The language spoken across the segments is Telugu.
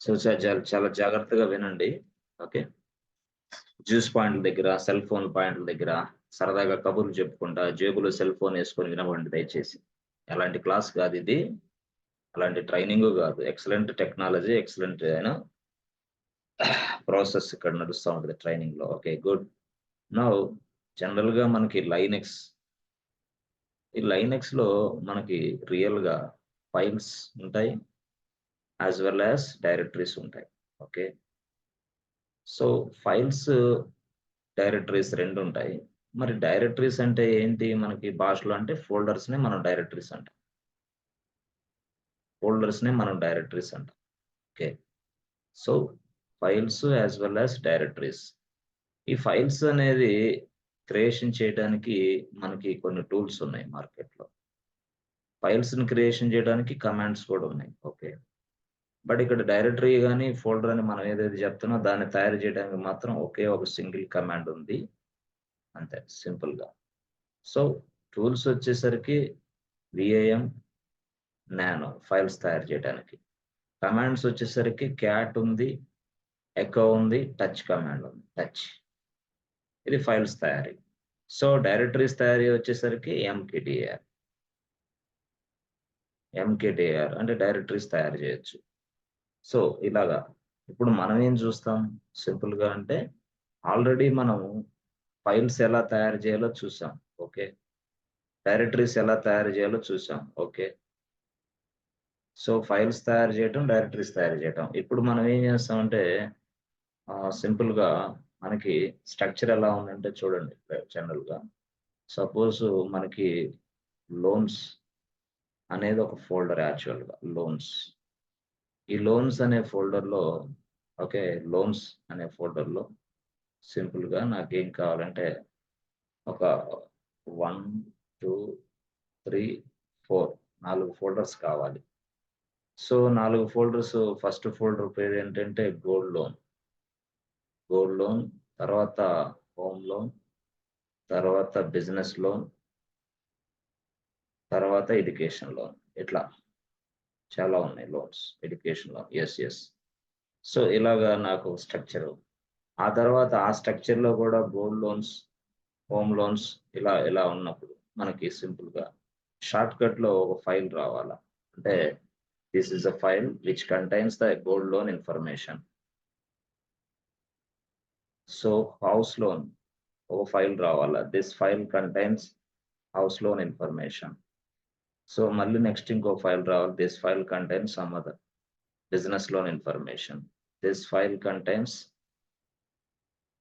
సో చాలా జాగ్రత్తగా వినండి. ఓకే. జ్యూస్ పాయింట్ల దగ్గర, సెల్ ఫోన్ పాయింట్ల దగ్గర సరదాగా కబుర్లు చెప్పుకుంటా, జేబులో సెల్ ఫోన్ యేసుకొని వినవండి దయచేసి. ఎలాంటి క్లాస్ కాదిది. అలాంటి ట్రైనింగు గాదు. ఎక్సలెంట్ టెక్నాలజీ, ఎక్సలెంట్ ప్రాసెస్ ఇక్కడ నడుస్తా ఉంటది ట్రైనింగ్‌లో. ఓకే. గుడ్. నౌ జనరల్‌గా మనకి ఈ లైనక్స్‌లో మనకి రియల్‌గా ఫైల్స్ ఉంటాయి. యాస్ వెల్ యాస్ డైరెక్టరీస్ ఉంటాయి. ఓకే. సో, ఫైల్స్, డైరెక్టరీస్ 2 ఉంటాయి. మరి డైరెక్టరీస్ అంటే ఏంటి? మనకి భాషలో అంటే ఫోల్డర్స్‌నే మనం డైరెక్టరీస్ అంటాం. ఫోల్డర్స్‌నే మనం డైరెక్టరీస్ అంటాం. Okay. So, files as well as directories. ఈ ఫైల్స్ అనేది క్రియేషన్ చేయడానికి మనకి కొన్ని టూల్స్ ఉన్నాయి మార్కెట్‌లో. ఫైల్స్‌ని క్రియేషన్ చేయడానికి కమాండ్స్ కూడా ఉన్నాయి. ఓకే. బట్ ఇక్కడ డైరెక్టరీ గాని, ఫోల్డర్ అని మనం ఏదైతే చెప్తున్నామో దాన్ని తయారు చేయడానికి మాత్రం ఒకే ఒక సింగిల్ కమాండ్ ఉంది. అంతే సింపుల్‌గా. సో, టూల్స్ వచ్చేసరికి విఐఎం, నానో ఫైల్స్ తయారు చేయడానికి. కమాండ్స్ వచ్చేసరికి క్యాట్ ఉంది, ఎకో ఉంది, టచ్ కమాండ్ ఉంది. టచ్. ఇది ఫైల్స్ తయారీ. సో, డైరెక్టరీస్ తయారీ వచ్చేసరికి ఎంకేడీఆర్. ఎంకేడీఆర్ అంటే డైరెక్టరీస్ తయారు చేయొచ్చు. సో, ఇలాగా. ఇప్పుడు మనం ఏం చూస్తాం సింపుల్‌గా అంటే ఆల్రెడీ మనము ఫైల్స్ ఎలా తయారు చేయాలో చూసాం. ఓకే. డైరెక్టరీస్ ఎలా తయారు చేయాలో చూసాం. ఓకే. సో, ఫైల్స్ తయారు చేయటం, డైరెక్టరీస్ తయారు చేయటం. ఇప్పుడు మనం ఏం చేస్తామంటే సింపుల్‌గా మనకి స్ట్రక్చర్ ఎలా ఉందంటే చూడండి జనరల్‌గా. సపోజ్ మనకి లోన్స్ అనేది ఒక ఫోల్డర్ యాక్చువల్‌గా లోన్స్. ఈ లోన్స్ అనే ఫోల్డర్‌లో ఓకే. లోన్స్ అనే ఫోల్డర్‌లో సింపుల్‌గా నాకేం కావాలంటే ఒక 1, 2, 3, 4 4 ఫోల్డర్స్ కావాలి. సో, 4 ఫోల్డర్స్ ఫస్ట్ ఫోల్డర్ పేరేంటంటే గోల్డ్ లోన్, తర్వాత హోమ్ లోన్, తర్వాత బిజినెస్ లోన్, తర్వాత ఎడ్యుకేషన్ లోన్. ఇట్లా చాలా ఉన్నాయి loans. Education loan. Yes. So, ఇలాగా నాకు స్ట్రక్చరు. ఆ తర్వాత ఆ స్ట్రక్చర్‌లో కూడా గోల్డ్ లోన్స్, హోమ్ లోన్స్ ఇలా ఉన్నప్పుడు మనకి సింపుల్‌గా షార్ట్‌కట్‌లో ఒక ఫైల్ రావాలా. అంటే this is a file which contains the gold loan information. So, house loan ఒక ఫైల్ రావాలా. This file contains house loan information. So, మళ్ళీ నెక్స్ట్ ఇంకో ఫైల్ రావాలి. This file contains some other business loan information. This file contains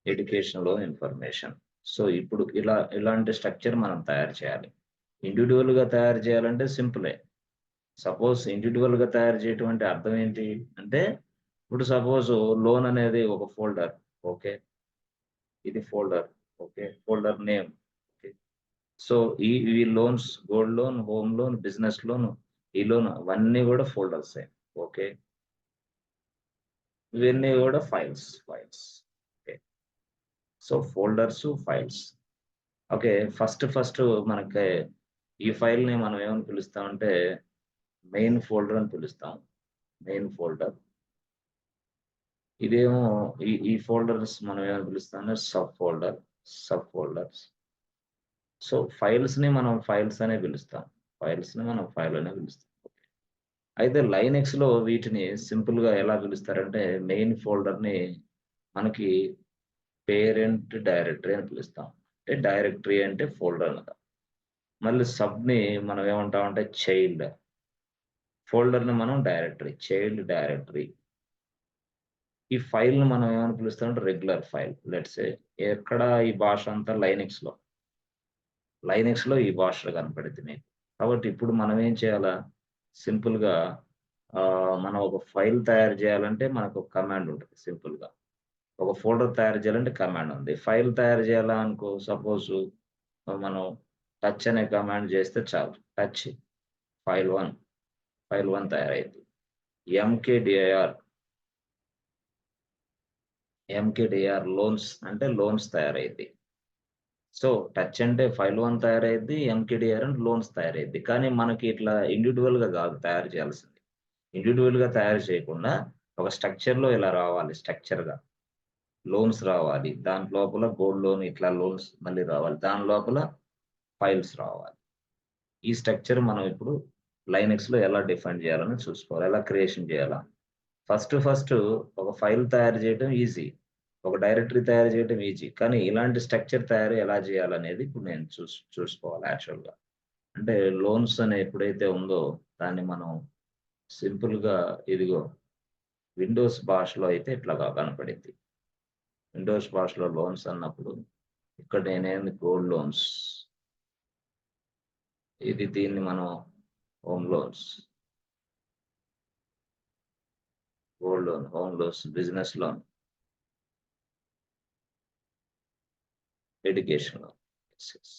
education loan information. So, ఇప్పుడు ఇలాంటి స్ట్రక్చర్ మనం తయారు చేయాలి. ఇండివిడ్యువల్‌గా తయారు చేయాలంటే సింపులే. సపోజ్ ఇండివిడ్యువల్‌గా తయారు చేయటం అంటే అర్థం ఏంటి? అంటే ఇప్పుడు సపోజ్ లోన్ అనేది ఒక ఫోల్డర్. ఓకే. ఇది folder. Okay. Folder name. Okay. So, ఈ loans gold loan, home loan, business loan, ఈ లోన్ అవన్నీ గూడా ఫోల్డర్సే. ఓకే. ఇవన్నీ గూడా files. Okay. So, files. Okay. First మనకి ఈ ఫైల్‌ని మనం ఏమని పిలుస్తామంటే మెయిన్ ఫోల్డర్ అని పిలుస్తాం. Main folder. ఇదేమో ఈ ఫోల్డర్స్ మనం ఏమని పిలుస్తామంటే సబ్ ఫోల్డర్స్. సో, ఫైల్స్ అనే పిలుస్తాం. ఫైల్స్‌ని మనం ఫైల్ అనే పిలుస్తాం. అయితే లైనక్స్‌లో వీటిని సింపుల్‌గా ఎలా పిలుస్తారంటే మెయిన్ ఫోల్డర్‌ని మనకి పేరెంట్ డైరెక్టరీ అని పిలుస్తాం. అంటే డైరెక్టరీ అంటే ఫోల్డర్ అనమాట. మళ్ళీ సబ్‌ని మనం ఏమంటామంటే ఫోల్డర్‌ని మనం చైల్డ్ డైరెక్టరీ. ఈ ఫైల్‌ని మనం ఏమని పిలుస్తామంటే రెగ్యులర్ ఫైల్. లెట్స్ సే ఎక్కడ ఈ భాష అంతా లైనక్స్‌లో. లైనక్స్‌లో ఈ భాష కనపడిద్ది మీకు. కాబట్టి ఇప్పుడు మనం ఏం చేయాలా? సింపుల్‌గా మనం ఒక ఫైల్ తయారు చేయాలంటే మనకు ఒక కమాండ్ ఉంటది సింపుల్‌గా. ఒక ఫోల్డర్ తయారు చేయాలంటే కమాండ్ ఉంది. ఫైల్ తయారు చేయాలా అనుకో సపోజు మనం టచ్ అనే కమాండ్ చేస్తే చాలు. టచ్ ఫైల్ 1, ఫైల్ 1 తయారైద్ది. ఎంకేడీఐఆర్, ఎంకేడీఆర్ లోన్స్ అంటే లోన్స్ తయారైద్ది. సో, టచ్ అంటే ఫైల్ 1 తయారైద్ది. ఎంకేడీఆర్ అంటే లోన్స్ తయారైద్ది. కానీ మనకి ఇట్లా ఇండివిడ్యువల్‌గా గాదు తయారు చేయాల్సింది. ఇండివిడ్యువల్‌గా తయారు చేయకుండా ఒక స్ట్రక్చర్‌లో ఇలా రావాలి స్ట్రక్చర్‌గా. లోన్స్ రావాలి. దాని లోపల గోల్డ్ లోన్ ఇట్లా లోన్స్ మళ్ళీ రావాలి. దాని లోపల ఫైల్స్ రావాలి. ఈ స్ట్రక్చర్ మనం ఇప్పుడు లైనక్స్‌లో ఎలా డిఫైన్ చేయాలని చూసుకోవాలి. ఎలా క్రియేషన్ చేయాలా? ఫస్ట్ ఒక ఫైల్ తయారు చేయడం ఈజీ. ఒక డైరెక్టరీ తయారు చేయడం ఈజీ. కానీ ఇలాంటి స్ట్రక్చర్ తయారు ఎలా చేయాలనేది ఇప్పుడు నేను చూసుకోవాలి యాక్చువల్‌గా. అంటే లోన్స్ అని ఎప్పుడైతే ఉందో దాన్ని మనం సింపుల్‌గా ఇదిగో విండోస్ భాషలో అయితే ఇట్లాగా కనపడిద్ది. విండోస్ భాషలో లోన్స్ అన్నప్పుడు ఇక్కడ నేనేంది గోల్డ్ లోన్స్. దీన్ని మనం home loans, gold loan, home loans, business loan, education loan. Yes. Yes.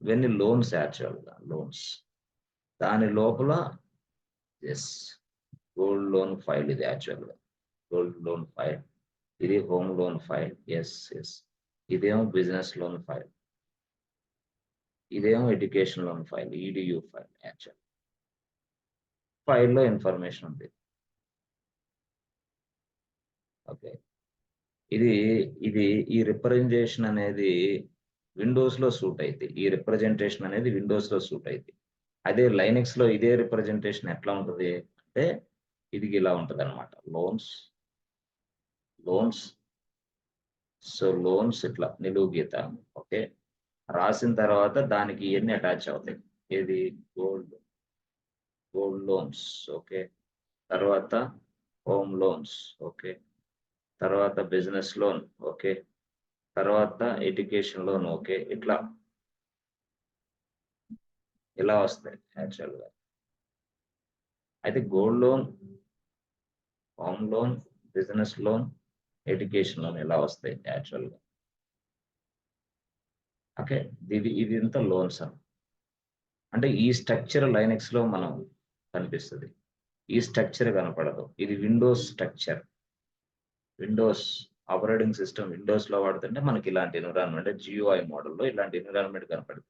ఇవన్నీ లోన్స్ యాక్చువల్‌గా లోన్స్. దాని లోపల యెస్. గోల్డ్ లోన్ ఫైల్ ఇది యాక్చువల్‌గా. Gold loan file. ఇది home loan file. Yes. Yes. ఇదేమో బిజినెస్ లోన్ ఫైల్. ఇదేమో education loan file. EDU file actual. ఫైల్‌లో ఇన్ఫర్మేషన్ ఉంది. ఓకే. ఇది, ఇది ఈ రిప్రజెంటేషన్ అనేది విండోస్‌లో సూట్ అయిద్ది. ఈ రిప్రజెంటేషన్ అనేది విండోస్‌లో సూట్ అయిద్ది. అదే లైనక్స్‌లో ఇదే రిప్రజెంటేషన్ ఎట్లా ఉంటది అంటే, ఇది ఇలా ఉంటదనమాట. లోన్స్, లోన్స్ లోన్స్ ఇట్లా నిలువు గీత. ఓకే. రాసిన తర్వాత దానికి ఇయన్నీ అటాచ్ అవుతాయి. ఏది గోల్డ్, గోల్డ్ లోన్స్. ఓకే. తర్వాత హోమ్ లోన్స్. ఓకే. తర్వాత బిజినెస్ లోన్. ఓకే. తర్వాత ఎడ్యుకేషన్ లోన్. ఓకే. ఇట్లా ఇలా వస్తాయి యాక్చువల్‌గా. అయితే gold loan, home loan, business loan, education loan ఇలా వస్తాయి యాక్చువల్‌గా. ఓకే. ఇదంతా లోన్స్ అంటే ఈ స్ట్రక్చర్ లైనక్స్‌లో మనం కనిపిస్తది. ఈ స్ట్రక్చర్ కనపడదు. ఇది Windows structure. Windows operating system విండోస్‌లో వాడుతుంటే మనకి ఇలాంటి ఎన్విరాన్మెంట్ జియూఐ మోడల్‌లో ఇలాంటి ఎన్విరాన్మెంట్ కనపడుద్ది.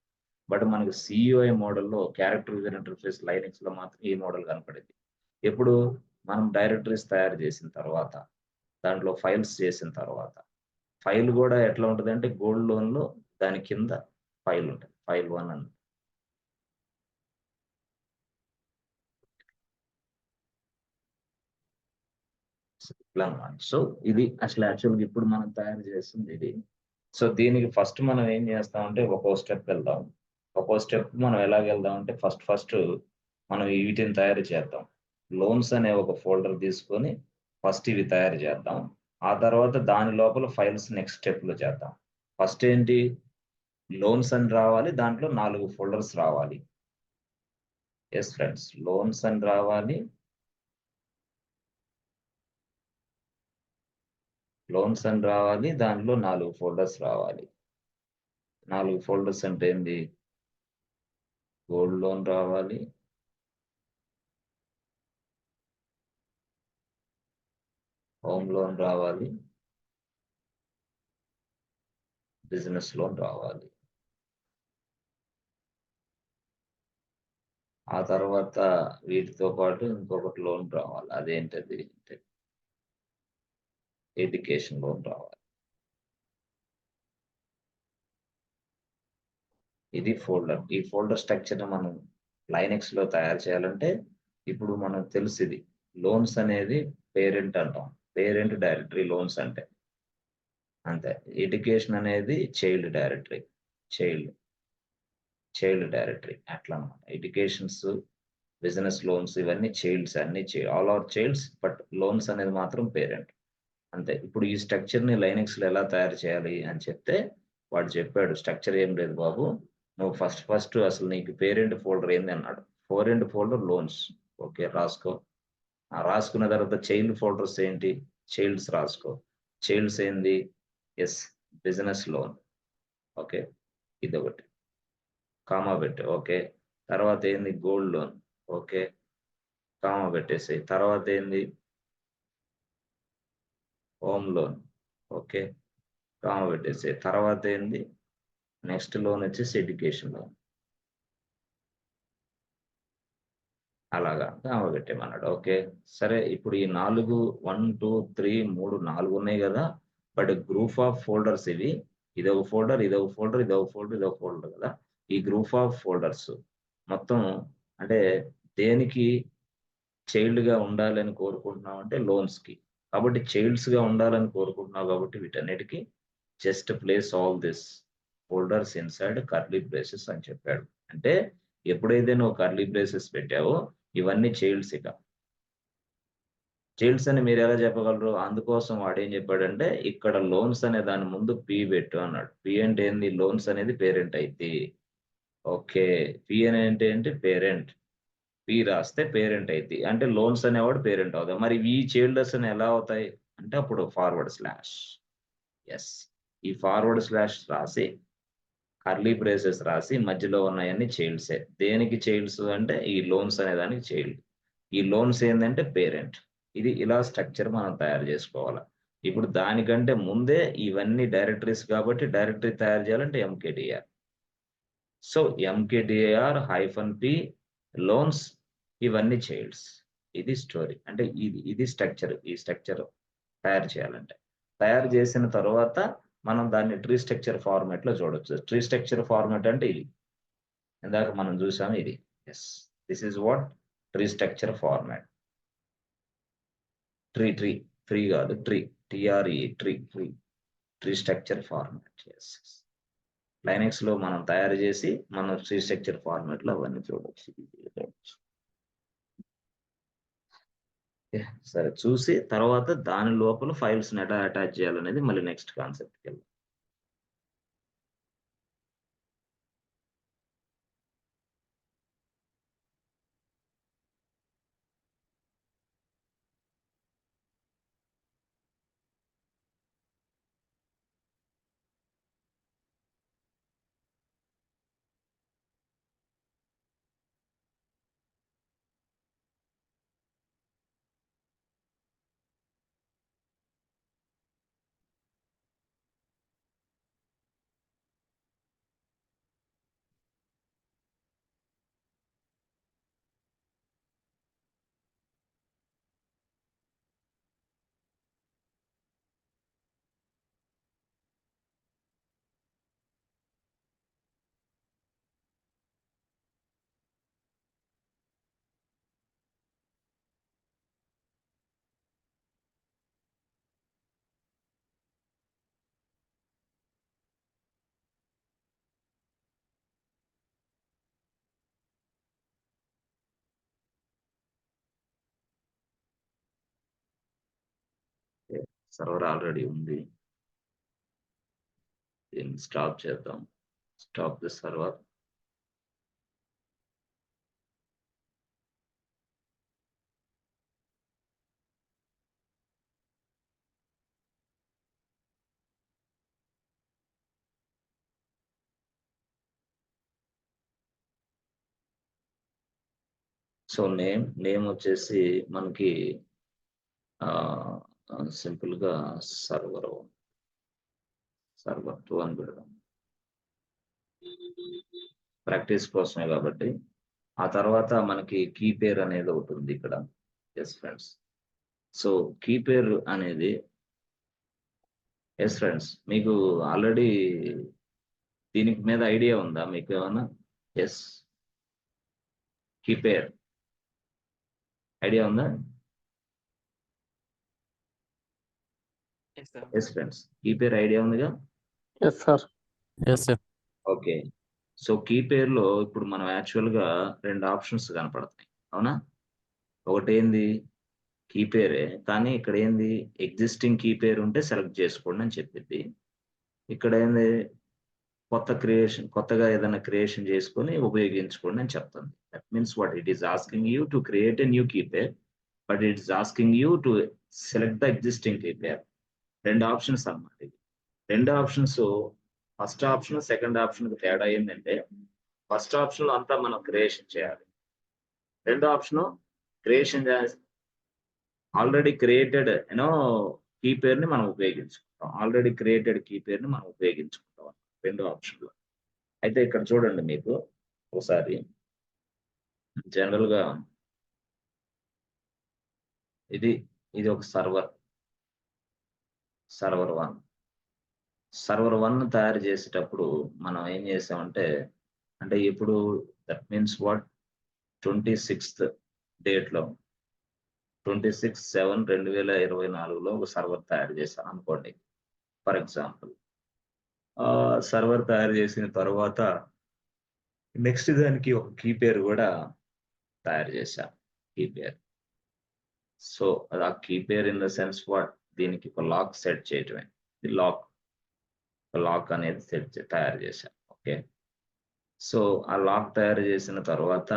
బట్ మనకు సీయూఐ మోడల్‌లో క్యారెక్టర్ యూజర్ ఇంటర్ఫేస్ లైనక్స్‌లో మాత్రం ఈ మోడల్ కనపడిద్ది. ఎప్పుడు మనం డైరెక్టరీస్ తయారు చేసిన తర్వాత, దాంట్లో ఫైల్స్ చేసిన తర్వాత, ఫైల్ గూడా ఎట్లా ఉంటదంటే గోల్డ్ లోన్‌లో దాని కింద ఫైల్ ఉంటది. ఫైల్ 1 అని. ఇట్లా అన్నమాట. ఇది అసలు యాక్చువల్‌గా ఇప్పుడు మనం తయారు చేస్తుంది ఇది. దీనికి ఫస్ట్ మనం ఏం చేస్తామంటే ఒక్కో స్టెప్ వెళ్దాం. ఒక్కో స్టెప్ మనం ఎలాగెళ్దాం అంటే ఫస్ట్ మనం వీటిని తయారు చేద్దాం. లోన్స్ అనే ఒక ఫోల్డర్ తీసుకొని ఫస్ట్ ఇవి తయారు చేద్దాం. ఆ తర్వాత దాని లోపల ఫైల్స్ నెక్స్ట్ స్టెప్‌లో చేద్దాం. ఫస్ట్ ఏంటి? లోన్స్ అని రావాలి. దాంట్లో 4 ఫోల్డర్స్ రావాలి. Yes friends. లోన్స్ అని రావాలి. లోన్స్ అని రావాలి. దాంట్లో 4 ఫోల్డర్స్ రావాలి. 4 ఫోల్డర్స్ అంటే ఏంది? గోల్డ్ లోన్ రావాలి. హోమ్ లోన్ రావాలి. బిజినెస్ లోన్ రావాలి. ఆ తర్వాత వీటితో పాటు ఇంకొకటి లోన్ రావాలి. అదేంటది అంటే ఎడ్యుకేషన్ లోన్ రావాలి. ఇది ఫోల్డర్. ఈ ఫోల్డర్ స్ట్రక్చర్‌ని మనం లైనక్స్‌లో తయారు చేయాలంటే ఇప్పుడు మనకు తెలుసిది. లోన్స్ అనేది పేరెంట్ అంటాం. పేరెంట్ డైరెక్టరీ లోన్స్ అంటే. అంతే. ఎడ్యుకేషన్ అనేది child directory. Child, child directory అట్లన్నమాట. ఎడ్యుకేషన్స్, బిజినెస్ లోన్స్ ఇవన్నీ చైల్డ్స్ అన్నీ all are childs but loans అనేది మాత్రం పేరెంట్. అంతే. ఇప్పుడు ఈ స్ట్రక్చర్‌ని లైనక్స్‌లో ఎలా తయారు చేయాలి అని చెప్తే, వాడు చెప్పాడు స్ట్రక్చర్ ఏం లేదు బాబు. నువ్వు ఫస్ట్ అసలు నీకు పేరెంట్ ఫోల్డర్ ఏంది అన్నాడు. Parent folder loans. ఓకే. రాసుకో. రాసుకున్న తర్వాత చైల్డ్ ఫోల్డర్స్ ఏంటి? చైల్డ్స్ రాసుకో. చైల్డ్స్ ఏంది? యెస్. Business loan. ఓకే. ఇదొకటి. కామా పెట్టు. ఓకే. తర్వాత ఏంది? Gold loan. ఓకే. కామా పెట్టేసేయి. తర్వాత ఏంది? Home loan. ఓకే. కామా పెట్టేసేయి. తర్వాత ఏంది? నెక్స్ట్ లోన్ వచ్చేసి ఎడ్యుకేషన్ లోన్. అలాగా పెట్టేమన్నాడు. ఓకే. సరే ఇప్పుడు ఈ 4 1, 2, 3, 3 4 ఉన్నాయి గదా! బట్ గ్రూప్ ఆఫ్ ఫోల్డర్స్ ఇవి. ఇదొక ఫోల్డర్, ఇదొక ఫోల్డర్, ఇదొక ఫోల్డర్, ఇదొక ఫోల్డర్ గదా! ఈ గ్రూప్ ఆఫ్ ఫోల్డర్స్ మొత్తం అంటే దేనికి చైల్డ్‌గా ఉండాలని కోరుకుంటున్నావు అంటే లోన్స్‌కి. కాబట్టి చైల్డ్స్‌గా ఉండాలని కోరుకుంటున్నావు కాబట్టి వీటన్నిటికి just place all this folders inside curly braces అని చెప్పాడు. అంటే ఎప్పుడైతే నువ్వు కర్లీ బ్రేసెస్ పెట్టావో ఇవన్నీ చైల్డ్స్ ఇక. చైల్డ్స్ అని మీరెలా చెప్పగలరు? అందుకోసం వాడేం చెప్పాడంటే ఇక్కడ లోన్స్ అనే దాని ముందు పి పెట్టు అన్నాడు. పి అంటే ఏంది? లోన్స్ అనేది పేరెంట్ అయిద్ది. ఓకే. పి అని అంటే ఏంటి? పేరెంట్. పి రాస్తే పేరెంట్ అయిద్ది. అంటే లోన్స్ అనేవాడు పేరెంట్ అవుతాడు. మరి ఈ చైల్డర్స్ అని ఎలా అవుతాయి? అంటే అప్పుడు ఫార్వర్డ్ స్లాష్. యెస్. ఈ ఫార్వర్డ్ స్లాష్ రాసి, కర్లీ బ్రేసెస్ రాసి మధ్యలో ఉన్నయన్నీ చైల్డ్సే. దేనికి చైల్డ్స్ అంటే ఈ లోన్స్ అనే దానికి చైల్డ్. ఈ లోన్స్ ఏందంటే పేరెంట్. ఇది ఇలా స్ట్రక్చర్ మనం తయారు జేసుకోవాల. ఇప్పుడు దానికంటే ముందే ఇవన్నీ డైరెక్టరీస్ కాబట్టి డైరెక్టరీ తయారు చేయాలంటే ఎంకేడీఆర్. సో, ఎంకేడీఆర్ హైఫన్ పి లోన్స్ ఇవన్నీ చైల్డ్స్. ఇది స్టోరీ. అంటే ఇది స్ట్రక్చర్. ఈ స్ట్రక్చర్ తయారు చేయాలంటే. తయారు చేసిన తరువాత మనం దాన్ని ట్రీ స్ట్రక్చర్ ఫార్మాట్‌లో చూడొచ్చు. ట్రీ స్ట్రక్చర్ ఫార్మాట్ అంటే ఇది. ఇందాక మనం చూసాము ఇది. Yes. This is what tree structure format. Tree. Tree కాదు tree. TRE tree. Tree structure format. Yes. లైనక్స్‌లో మనం తయారు చేసి మనం ట్రీ స్ట్రక్చర్ ఫార్మాట్‌లో అవన్నీ చూడొచ్చు. ఓకే. సరే చూసి తర్వాత దాని లోపల ఫైల్స్‌ని ఎలా అటాచ్ చేయాలనేది మళ్ళీ నెక్స్ట్ కాన్సెప్ట్‌కెళ్దాం. ఓకే. సర్వర్ ఆల్రెడీ ఉంది. దీన్ని స్టాప్ చేద్దాం. Stop the server. So name వచ్చేసి మనకి ఆహ్, సింపుల్‌గా సర్వర్ 2 అని పెడదాం. ప్రాక్టీస్ కోసమే కాబట్టి. ఆ తర్వాత మనకి కీ పేర్ అనేది ఒకటుంది ఇక్కడ. Yes friends. So key pair అనేది యెస్ ఫ్రెండ్స్. మీకు ఆల్రెడీ దీనికి మీద ఐడియా ఉందా మీకేమన్నా? యెస్. కీ పేర్ ఐడియా ఉందా? Yes, sir. Yes friends. Key pair idea ఉందిగా? Yes, sir. Yes, sir. Okay. So key పేర్‌లో ఇప్పుడు మనం యాక్చువల్‌గా 2 ఆప్షన్స్ కనపడతాయి. అవునా? ఒకటేంది కీ పేరే. కానీ ఇక్కడేంది ఎగ్జిస్టింగ్ కీ పేర్ ఉంటే సెలెక్ట్ చేసుకోండి అని చెప్పిద్ది. ఇక్కడేంది కొత్తగా ఏదైనా క్రియేషన్ చేసుకొని ఉపయోగించుకోండి అని చెప్తుంది. That means what it is asking you to create a new key pair. But it is asking you to select the existing key pair. 2 options అన్నమాట ఇది. 2 ఆప్షన్స్ ఫస్ట్ ఆప్షన్, సెకండ్ ఆప్షన్‌కి తేడా ఏందంటే ఫస్ట్ ఆప్షన్‌లో అంతా మనం క్రియేషన్ చేయాలి. రెండో option creation already created key పేర్‌ని మనం ఉపయోగించుకుంటాం. ఆల్రెడీ క్రియేటెడ్ కీ పేర్‌ని మనం ఉపయోగించుకుంటాం. రెండో ఆప్షన్‌లో. అయితే ఇక్కడ చూడండి మీకు ఒకసారి జనరల్‌గా ఇది ఇది ఒక సర్వర్. సర్వర్ 1. సర్వర్ 1 తయారు చేసేటప్పుడు మనం ఏం చేసామంటే, అంటే ఇప్పుడు దట్ మీన్స్ వాట్ 26థ్ డేట్‌లో 26/7/2024లో ఒక సర్వర్ తయారు చేశాను అనుకోండి. For example. సర్వర్ తయారు చేసిన తర్వాత నెక్స్ట్ దానికి ఒక కీ పేరు గూడా తయారు చేశా. కీ పేరు. సో, ఆ కీ పేరు ఇన్ ద సెన్స్ వాట్ దీనికి ఒక లాక్ సెట్ చేయటమే. ఈ లాక్ అనేది తయారు చేశా. ఓకే. సో, ఆ లాక్ తయారు చేసిన తర్వాత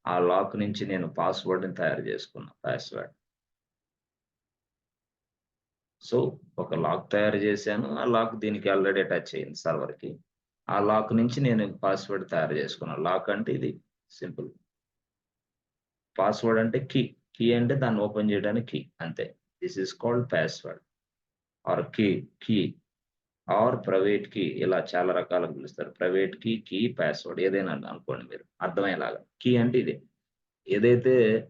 ఆ లాక్ నుంచి నేను పాస్‌వర్డ్‌ని తయారు చేసుకున్నా. పాస్‌వర్డ్. సో, ఒక లాక్ తయారు చేశాను. ఆ లాక్ దీనికి ఆల్రెడీ అటాచ్ అయింది సర్వర్‌కి. ఆ లాక్ నుంచి నేను పాస్‌వర్డ్ తయారు చేసుకున్నాను. లాక్ అంటే ఇది సింపుల్. పాస్‌వర్డ్ అంటే కీ. కీ అంటే దాన్ని ఓపెన్ చేయడానికి కీ అంతే. This is called password or key or private key ఇలా చాలా రకాలుగా పిలుస్తారు. ప్రైవేట్ కీ, పాస్‌వర్డ్ ఏదైనా అనుకోండి మీరు అర్థమయ్యేలాగా. కీ అంటే ఇదే. ఏదైతే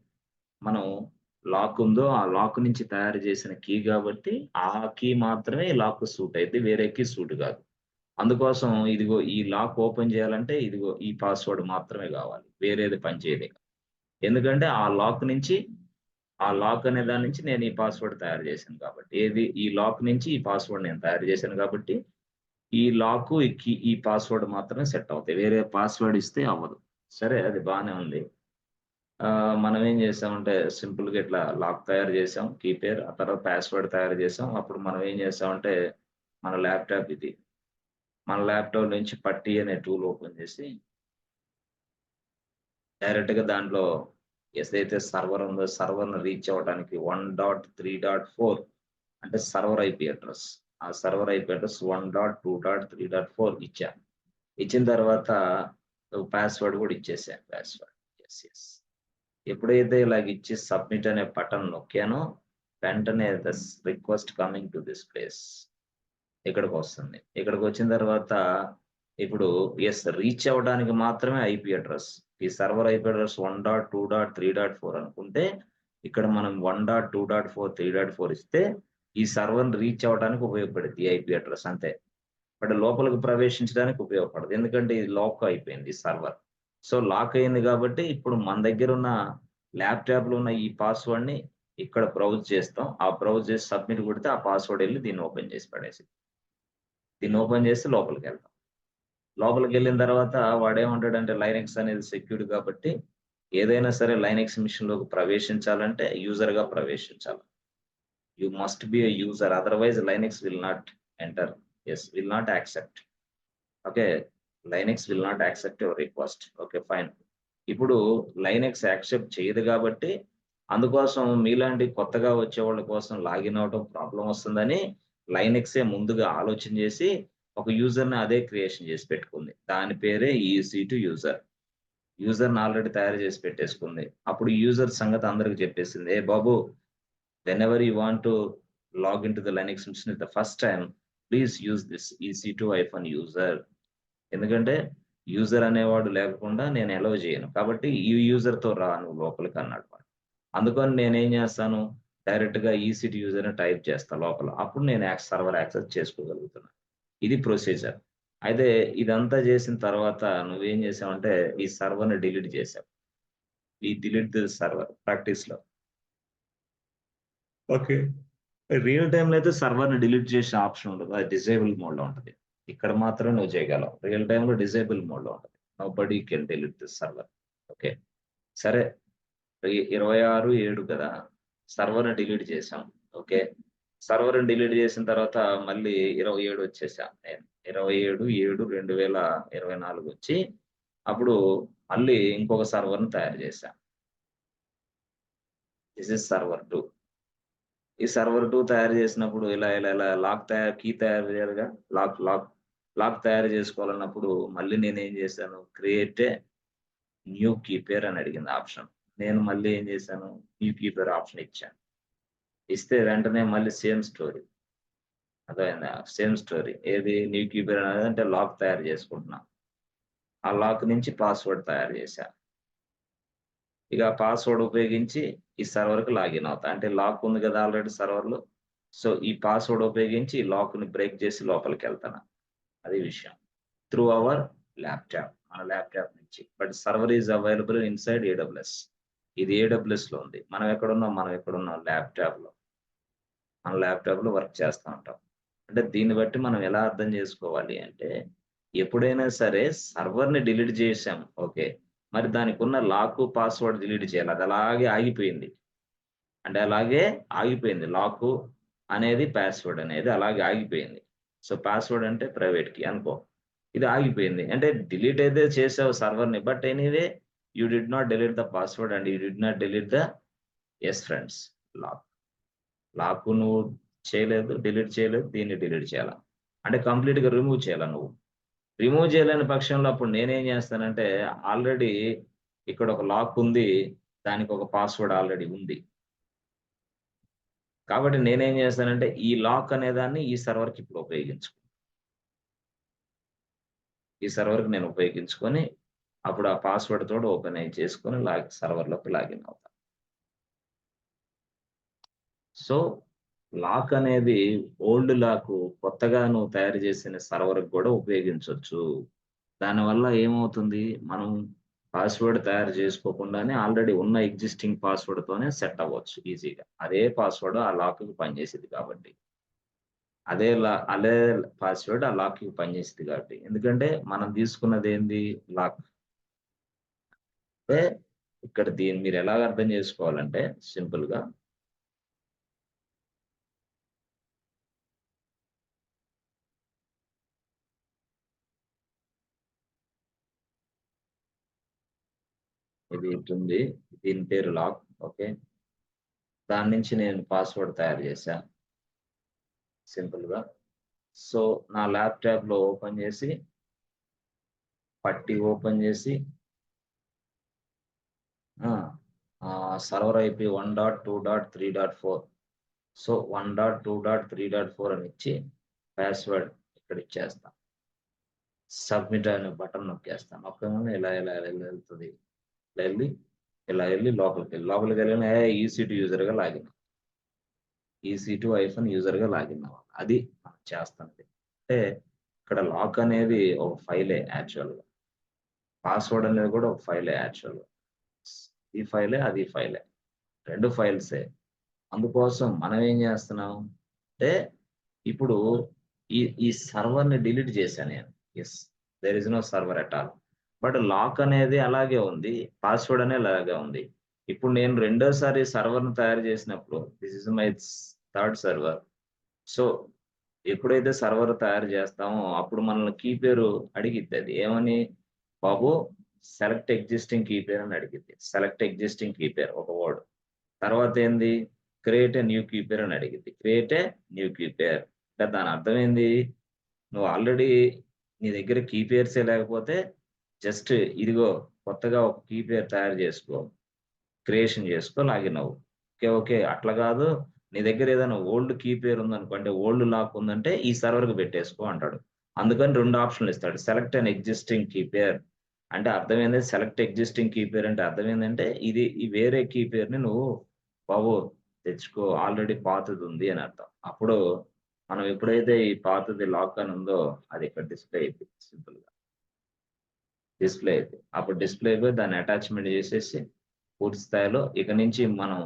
మనం లాక్ ఉందో ఆ లాక్ నుంచి తయారు చేసిన కీ గాబట్టి, ఆ కీ మాత్రమే ఈ లాక్‌కు సూట్ అయిద్ది. వేరే కీ సూట్ గాదు. అందుకోసం ఇదిగో ఈ లాక్ ఓపెన్ చేయాలంటే ఇదిగో ఈ పాస్‌వర్డ్ మాత్రమే గావాలి. వేరేది పనిచేయదు ఇక. ఎందుకంటే ఆ లాక్ అనే దాని నుంచి నేను ఈ పాస్‌వర్డ్ తయారు చేశాను కాబట్టి. ఈ లాక్ నుంచి ఈ పాస్‌వర్డ్ నేను తయారు చేశాను కాబట్టి, ఈ లాకు, ఈ పాస్‌వర్డ్ మాత్రమే సెట్ అవుతాయి. వేరే పాస్‌వర్డ్ ఇస్తే అవ్వదు. సరే అది బానే ఉంది. మనం ఏం చేసామంటే సింపుల్‌గా ఇట్లా లాక్ తయారు చేసాం. Key pair. ఆ తర్వాత పాస్‌వర్డ్ తయారు చేసాం. అప్పుడు మనం ఏం చేసామంటే మన ల్యాప్‌టాప్ ఇది. మన ల్యాప్‌టాప్ నుంచి పట్టీ అనే టూల్ ఓపెన్ చేసి డైరెక్ట్‌గా దాంట్లో ఏదైతే సర్వర్ ఉందో సర్వర్‌ని రీచ్ అవ్వడానికి 1.3.4 అంటే సర్వర్ ఐపీ అడ్రెస్. ఆ సర్వర్ ఐపీ అడ్రెస్ 1.2.3.4 ఇచ్చా. ఇచ్చిన తర్వాత పాస్‌వర్డ్ కూడా ఇచ్చేసా. పాస్‌వర్డ్. యెస్. ఎప్పుడైతే ఇలాగ ఇచ్చి సబ్మిట్ అనే బటన్ నొక్కానో వెంటనే request coming to this place ఇక్కడికొస్తుంది. ఇక్కడికొచ్చిన తర్వాత ఇప్పుడు రీచ్ అవ్వడానికి మాత్రమే ఐపీ అడ్రెస్. ఈ సర్వర్ ఐపీ అడ్రెస్ 1.2.3.4 అనుకుంటే, ఇక్కడ మనం 1.2.4, 3.4 ఇస్తే ఈ సర్వర్‌ని రీచ్ అవ్వడానికి ఉపయోగపడిద్ది ఈ ఐపీ అడ్రెస్ అంతే. బట్ లోపలికి ప్రవేశించడానికి ఉపయోగపడదు. ఎందుకంటే ఇది లాక్ అయిపోయింది ఈ సర్వర్. సో, లాక్ అయింది కాబట్టి ఇప్పుడు మన దగ్గరున్న ల్యాప్‌టాప్‌లో ఉన్న ఈ పాస్‌వర్డ్‌ని ఇక్కడ బ్రౌజ్ చేస్తాం. ఆ బ్రౌజ్ చేసి సబ్మిట్ కొడితే ఆ పాస్‌వర్డ్ ఎళ్లి దీన్ని ఓపెన్ చేసి పడేసిద్ది. దీన్ని ఓపెన్ చేసి లోపలికెళ్తాం. లోపలికెళ్ళిన తర్వాత వాడేమంటాడంటే లైనక్స్ అనేది సెక్యూర్డ్ కాబట్టి ఏదైనా సరే లైనక్స్ మిషన్‌లోకి ప్రవేశించాలంటే యూజర్‌గా ప్రవేశించాలి. You must be a user otherwise Linux will not enter. Will not accept. Okay. Linux will not accept your request. Okay. Fine. ఇప్పుడు లైనక్స్ యాక్సెప్ట్ చేయదు గాబట్టి, అందుకోసం మీలాంటి కొత్తగా వచ్చేవాళ్ళ కోసం లాగిన్ అవ్వటం ప్రాబ్లమ్ వస్తుందని లైనక్సే ముందుగా ఆలోచన జేసి, ఒక యూజర్‌ని అదే క్రియేషన్ జేసి పెట్టుకుంది. దాని పేరే ఈసీ2 యూజర్. యూజర్‌ని ఆల్రెడీ తయారు చేసి పెట్టేసుకుంది. అప్పుడు యూజర్ సంగతి అందరికి చెప్పేసింది. "ఏ బాబు! Whenever you want to log into the Linux machine the first time, please use this EC two ఎందుకంటే యూజర్ అనేవాడు లేకుండా నేను అలౌ చేయను. కాబట్టి ఈ యూజర్‌తో రా నువ్వు లోపలికి అన్నాడు వాడు. అందుకని నేనేం చేస్తాను, డైరెక్ట్‌గా ఈసీ2 యూజర్ అని టైప్ చేస్తా లోపల. అప్పుడు నేను సర్వర్ యాక్సెస్ చేసుకోగలుగుతున్నా. ఇది ప్రొసీజర్. అయితే ఇదంతా చేసిన తర్వాత నువ్వేం చేసావంటే ఈ సర్వర్‌ని డిలీట్ చేసావు. ఈ డిలీట్ ది సర్వర్ ప్రాక్టీస్‌లో. ఓకే. రియల్ టైమ్‌లో అయితే సర్వర్‌ని డిలీట్ చేసే ఆప్షన్ ఉండదు. అది డిజేబుల్ మోడ్‌లో ఉంటది. ఇక్కడ మాత్రం నువ్వు చేయగలవు. రియల్ టైమ్‌లో డిజేబుల్ మోడ్‌లో ఉంటది. Nobody can delete this server. Okay. సరే. 26/7 కదా! సర్వర్‌ని డిలీట్ చేశాం. ఓకే. సర్వర్‌ని డిలీట్ చేసిన తర్వాత మళ్ళీ 27 వచ్చేసా నేను. 27/7/2024 వచ్చి అప్పుడు మళ్ళీ ఇంకొక సర్వర్‌ని తయారు చేశా. This is server 2. ఈ సర్వర్ 2 తయారు చేసినప్పుడు ఇలా కీ తయారు చేయాలిగా. లాక్ తయారు చేసుకోవాలన్నప్పుడు మళ్ళీ నేనేం చేశాను, create a new key pair అని అడిగింది ఆప్షన్. నేను మళ్ళీ ఏం చేశాను, న్యూ కీ పేర్ ఆప్షన్ ఇచ్చాను. ఇస్తే వెంటనే మళ్ళీ సేమ్ స్టోరీ. అర్థమైందా? Same story. ఏది న్యూ కీ పేర్ అంటే లాక్ తయారు చేసుకుంటున్నా. ఆ లాక్ నుంచి పాస్‌వర్డ్ తయారు చేశా. ఇక పాస్వర్డ్ ఉపయోగించి ఈ సర్వర్కి లాగిన్ అవుతా. అంటే లాక్ ఉంది కదా ఆల్రెడీ సర్వర్లో. సో ఈ పాస్వర్డ్ ఉపయోగించి ఈ లాక్ని బ్రేక్ చేసి లోపలికి వెళ్తాను. అది విషయం. త్రూ అవర్ ల్యాప్టాప్, మన ల్యాప్టాప్ నుంచి. But server is available inside AWS. ఇది ఏడబ్ల్యూఎస్లో ఉంది. మనం ఎక్కడున్నాం ల్యాప్టాప్లో. మన ల్యాప్టాప్లో వర్క్ చేస్తూ ఉంటాం. అంటే దీన్ని బట్టి మనం ఎలా అర్థం చేసుకోవాలి అంటే, ఎప్పుడైనా సరే సర్వర్‌ని డిలీట్ చేశాం. ఓకే. మరి దానికున్న లాకు, పాస్వర్డ్ డిలీట్ చేయాలి. అది అలాగే ఆగిపోయింది. అంటే అలాగే ఆగిపోయింది. లాకు అనేది, పాస్వర్డ్ అనేది అలాగే ఆగిపోయింది. సో, పాస్వర్డ్ అంటే ప్రైవేట్ కీ అనుకో. ఇది ఆగిపోయింది. అంటే డిలీట్ అయితే చేసావు సర్వర్‌ని. But anyway you did not delete the password and you did not delete the yes friends lock. Lock నువ్వు చేయలేదు, డిలీట్ చేయలేదు. దీన్ని డిలీట్ చేయాలా. అంటే కంప్లీట్‌గా రిమూవ్ చేయాలా నువ్వు. రిమూవ్ చేయలేని పక్షంలో అప్పుడు నేనేం చేస్తానంటే, ఆల్రెడీ ఇక్కడ ఒక లాక్ ఉంది. దానికి ఒక పాస్వర్డ్ ఆల్రెడీ ఉంది. కాబట్టి నేనేం చేస్తానంటే, ఈ లాక్ అనేదాన్ని ఈ సర్వర్‌కి ఇప్పుడు ఈ సర్వర్‌కి నేను ఉపయోగించుకొని, అప్పుడు ఆ పాస్వర్డ్ తోటి ఓపెన్ చేసుకొని సర్వర్‌లోకి లాగిన్ అవుతా. సో, లాక్ అనేది ఓల్డ్ లాకు కొత్తగా నువ్వు తయారు చేసిన సర్వర్‌కి కూడా ఉపయోగించొచ్చు. దానివల్ల ఏమవుతుంది, మనం పాస్వర్డ్ తయారు చేసుకోకుండానే ఆల్రెడీ ఉన్న ఎగ్జిస్టింగ్ పాస్వర్డ్‌తోనే సెట్ అవ్వచ్చు ఈజీగా. అదే పాస్వర్డ్ ఆ లాక్‌కి పనిచేసిద్ది కాబట్టి. అదే పాస్వర్డ్ ఆ లాక్‌కి పనిచేసిద్ది కాబట్టి. ఎందుకంటే మనం తీసుకున్నదేంది లాక్. అంటే ఇక్కడ దీన్ని మీరు ఎలాగ అర్థం చేసుకోవాలంటే సింపుల్‌గా ఇది ఇటుంది. దీని పేరు లాక్. ఓకే. దాని నుంచి నేను పాస్వర్డ్ తయారు చేశా సింపుల్‌గా. సో, నా ల్యాప్‌టాప్‌లో ఓపెన్ చేసి, పట్టి ఓపెన్ చేసి ఆ! Server IP 1.2.3.4. సో, 1.2.3.4 అని ఇచ్చి పాస్వర్డ్ ఇక్కడ ఇచ్చేస్తా. సబ్మిట్ అనే బటన్ నొక్కేస్తా. నొక్కగానే ఇలా ఎళ్తది. ఇలా ఎళ్లి లోపలికెళ్ళగానే ఈసీ2 యూజర్‌గా లాగిన్. ఈసీ2 యూజర్‌గా లాగిన్ అవ్వాలి. అది మనం చేస్తున్నది. అంటే ఇక్కడ లాక్ అనేది ఒక ఫైలే యాక్చువల్‌గా. పాస్వర్డ్ అనేది కూడా ఒక ఫైలే యాక్చువల్‌గా. ఈ ఫైలే, అది ఫైలే. 2 ఫైల్సే. అందుకోసం మనం ఏం చేస్తున్నాం అంటే, ఇప్పుడు ఈ ఈ సర్వర్‌ని డిలీట్ చేశా నేను. Yes. There is no server at all. But lock అనేది అలాగే ఉంది. పాస్వర్డ్ అనేది అలాగే ఉంది. ఇప్పుడు నేను రెండోసారి సర్వర్‌ని తయారు చేసినప్పుడు this is my third server. So, ఎప్పుడైతే సర్వర్ తయారు చేస్తామో అప్పుడు మనల్ని కీ పేరు అడిగిద్దది. ఏమని? బాబు సెలెక్ట్ ఎగ్జిస్టింగ్ కీ పేర్ అని అడిగిద్ది. సెలెక్ట్ ఎగ్జిస్టింగ్ కీ పేర్ ఒక వర్డ్. తర్వాతేంది? Create a new key pair అని అడిగిద్ది. Create a new key pair. అంటే దాని అర్థం ఏంది? నువ్వు ఆల్రెడీ నీ దగ్గర కీ పేర్సే లేకపోతే జస్ట్ ఇదిగో కొత్తగా ఒక కీ పేర్ తయారు చేసుకో. క్రియేషన్ చేసుకో, లాగిన్ అవ్వు. ఓకే. ఓకే. అట్లా గాదు. నీ దగ్గర ఏదైనా ఓల్డ్ కీ పేర్ ఉందనుకో, అంటే ఓల్డ్ లాక్ ఉందంటే ఈ సర్వర్‌కి పెట్టేసుకో అంటాడు. అందుకని 2 ఆప్షన్‌లు ఇస్తాడు. Select an existing key pair. అంటే అర్థమైంది. సెలెక్ట్ ఎగ్జిస్టింగ్ కీ పేర్ అంటే అర్థం ఏందంటే ఈ వేరే కీ పేర్‌ని నువ్వు బాబు తెచ్చుకో. ఆల్రెడీ పాతదుంది అని అర్థం. అప్పుడు మనం ఎప్పుడైతే ఈ పాతది లాక్ అని ఉందో అది ఇక్కడ డిస్‌ప్లే అయిద్ది సింపుల్‌గా. డిస్‌ప్లే అయిద్ది. అప్పుడు డిస్‌ప్లే అయిపోయి దాన్ని అటాచ్‌మెంట్ చేసేసి పూర్తి స్థాయిలో ఇక నుంచి మనం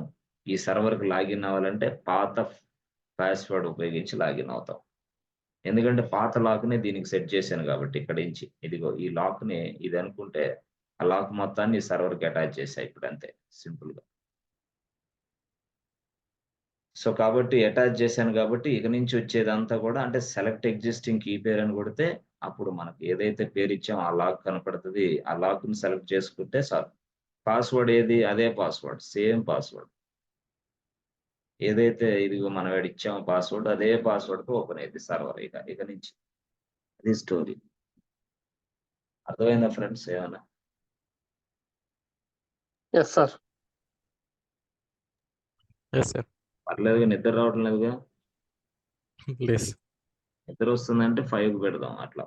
ఈ సర్వర్‌కి లాగిన్ అవ్వాలంటే పాత పాస్వర్డ్ ఉపయోగించి లాగిన్ అవుతాం. ఎందుకంటే పాత లాక్‌నే దీనికి సెట్ చేశాను కాబట్టి ఇక్కడి నుంచి. ఇదిగో ఈ లాక్‌ని ఇది అనుకుంటే ఆ లాక్ మొత్తాన్ని ఈ సర్వర్‌కి అటాచ్ చేశా ఇప్పుడంతే సింపుల్‌గా. సో, కాబట్టి అటాచ్ చేశాను కాబట్టి ఇక నుంచి వచ్చేదంతా కూడా అంటే సెలెక్ట్ ఎగ్జిస్టింగ్ కీ పేర్ అని కొడితే అప్పుడు మనకి ఏదైతే పేరిచ్చామో ఆ లాక్ కనపడతది. ఆ లాక్‌ని సెలెక్ట్ చేసుకుంటే చాలు. పాస్వర్డ్ ఏది? అదే పాస్వర్డ్. Same password. ఏదైతే ఇదిగో మనం ఈడ ఇచ్చామో పాస్వర్డ్ అదే పాస్వర్డ్‌తో ఓపెన్ అయిద్ది సర్వర్ ఇక నుంచి. అది స్టోరీ. అర్థమైందా ఫ్రెండ్స్ ఏమన్నా? Yes sir. Yes sir. పర్లేదుగా నిద్ర రావటం లేదుగా? లేదు సార్. నిద్రొస్తుందంటే 5కి పెడదాం అట్లా.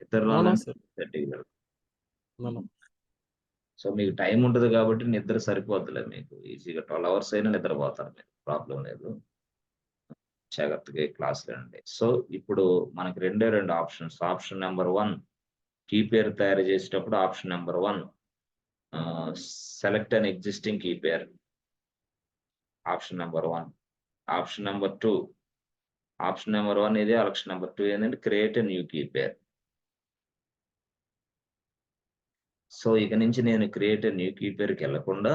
నిద్ర నో, నో రాదంటే సార్. 6:30కి పెడదాం. No, no. సో మీకు టైం ఉంటది కాబట్టి నిద్ర సరిపోద్దిలే మీకు. ఈజీగా 12 అవర్స్ అయినా నిద్రపోతారు మీరు. ప్రాబ్లమ్ లేదు. జాగ్రత్తగా క్లాస్ వినండి. సో, ఇప్పుడు మనకి రెండే 2 options. Option number 1 key pair తయారు చేసేటప్పుడు option number 1 select an existing key pair. Option number 1. Option number 2 option number 1 ఇది. ఆప్షన్ నంబర్ 2 ఏంటంటే create a new key pair. So, ఇక నుంచి నేను క్రియేట్ ఎ న్యూ కీ పేర్‌కెళ్ళకుండా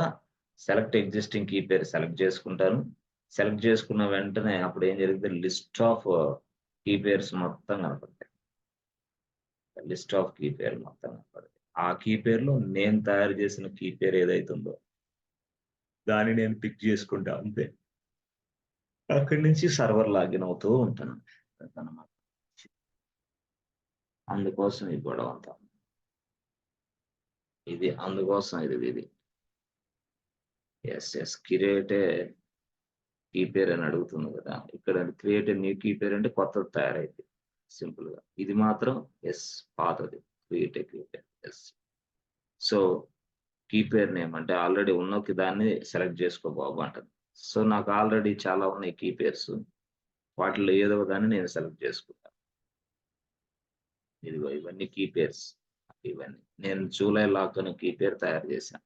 select existing key pair select చేసుకుంటాను. సెలెక్ట్ చేసుకున్న వెంటనే అప్పుడు ఏం జరుగుద్ది లిస్ట్ ఆఫ్ కీ పేర్స్ మొత్తం కనపడతాయి. లిస్ట్ ఆఫ్ కీ పేర్లు మొత్తం కనపడతాయి. ఆ కీ పేర్‌లో నేను తయారు చేసిన కీ పేర్ ఏదైతే ఉందో దాన్ని నేను పిక్ చేసుకుంటా అంతే. అక్కడి నుంచి సర్వర్ లాగిన్ అవుతూ ఉంటాను. అదనమాట. అందుకోసం ఈ గొడవంతా. అందుకోసం ఇది. Yes. Create a key pair అని అడుగుతుంది కదా! ఇక్కడ create a new key pair అంటే కొత్తది తయారైద్ది సింపుల్‌గా. ఇది మాత్రం పాతది. Create a key pair. So, key pair name అంటే ఆల్రెడీ ఉన్న దాన్ని సెలెక్ట్ చేసుకో బాబు అంటది. సో, నాకు ఆల్రెడీ చాలా ఉన్నాయి కీ పేర్స్. వాటిలో ఏదో ఒక దాన్ని నేను సెలెక్ట్ చేసుకుంటా. ఇదిగో ఇవన్నీ కీ పేర్స్. ఇవన్నీ. నేను జూలై లాక్ అని కీ పేర్ తయారు చేశాను.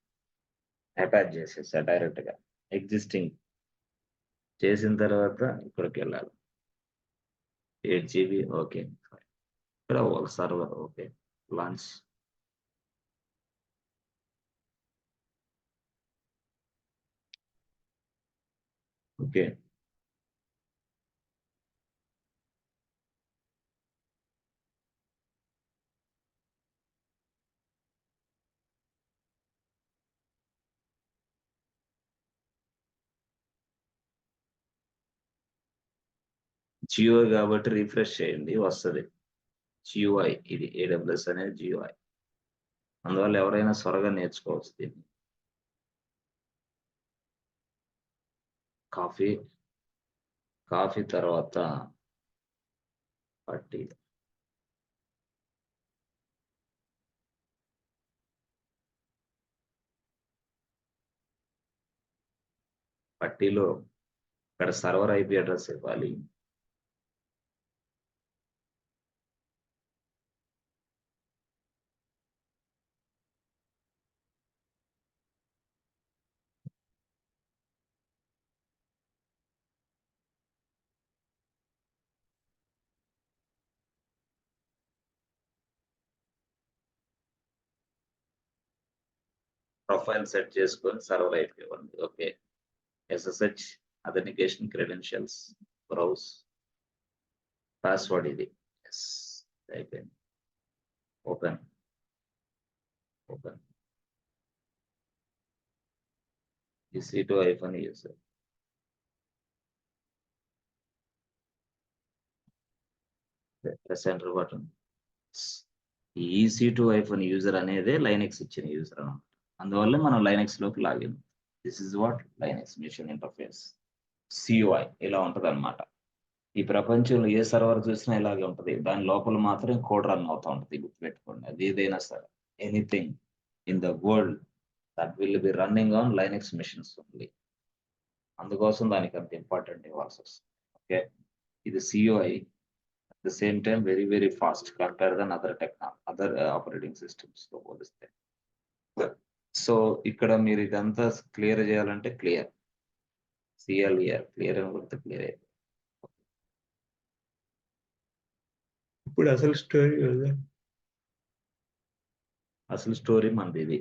అటాచ్ చేసేసా డైరెక్ట్‌గా. ఎగ్జిస్టింగ్ చేసిన తర్వాత ఇక్కడికెళ్ళాలి. 8 జీబీ ఓకే. ఇక్కడ ఒక server okay. Launch. Okay. GUI కాబట్టి రిఫ్రెష్ చేయండి వస్తది. జియూఐ ఇది ఏడబ్ల్యూఎస్ అనేది జియూఐ. అందువల్ల ఎవరైనా త్వరగా నేర్చుకోవచ్చు దీన్ని. కాఫీ, కాఫీ తర్వాత పట్టీ. పట్టీలో ఇక్కడ సర్వర్ ఐపీ అడ్రెస్ ఇవ్వాలి. ప్రొఫైల్ సెట్ చేసుకొని సర్వర్ ఐపీ ఇవ్వండి. Okay. SSH authentication credentials browse password ఇది. యెస్. అయిపోయింది. Open. Open. EC2 user. Press enter button. ఈ EC2 యూజర్ అనేదే లైనెక్స్ ఇచ్చిన యూజర్ అన్నమాట. అందువల్ల మనం లైనెక్స్‌లోకి login. This is what Linux machine interface. CUI ఇలా ఉంటదన్నమాట. ఈ ప్రపంచంలో ఏ సర్వర్ చూసినా ఇలాగే ఉంటది. దాని లోపల మాత్రం కోడ్ రన్ అవుతా ఉంటది. గుర్తుపెట్టుకోండి. అది ఏదైనా సరే. Anything in the world that will be running on Linux machines only. అందుకోసం దానికి అంత ఇంపార్టెంట్ ఇవ్వాల్సొస్తుంది. ఓకే. ఇది CUI at the same time very fast compare then other operating సిస్టమ్స్‌తో పోలిస్తే. సో, ఇక్కడ మీరు ఇదంతా క్లియర్ చేయాలంటే క్లియర్. క్లియర్ అని కొడితే క్లియర్ అయిపోతుంది. ఇప్పుడు అసలు స్టోరీ చూద్దాం. అసలు స్టోరీ మనదిది.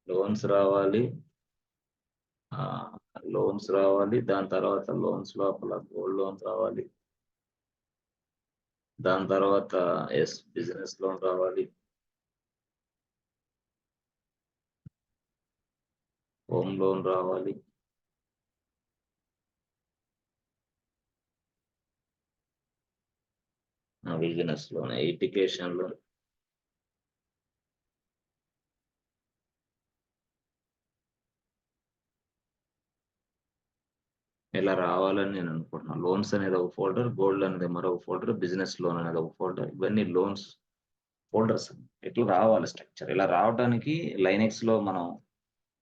లోన్స్ రావాలి. లోన్స్ రావాలి. దాని తర్వాత లోన్స్ లోపల గోల్డ్ లోన్ రావాలి. దాని తర్వాత బిజినెస్ లోన్ రావాలి. హోమ్ లోన్ రావాలి. Business loan, education loan. ఇలా రావాలని నేను అనుకుంటున్నాను. లోన్స్ అనేది ఒక ఫోల్డర్, గోల్డ్ అనేది మరొక ఫోల్డర్, బిజినెస్ లోన్ అనేది ఒక ఫోల్డర్. ఇవన్నీ లోన్స్ ఫోల్డర్స్. ఇట్లా రావాలి స్ట్రక్చర్. ఇలా రావడానికి లైనెక్స్‌లో మనం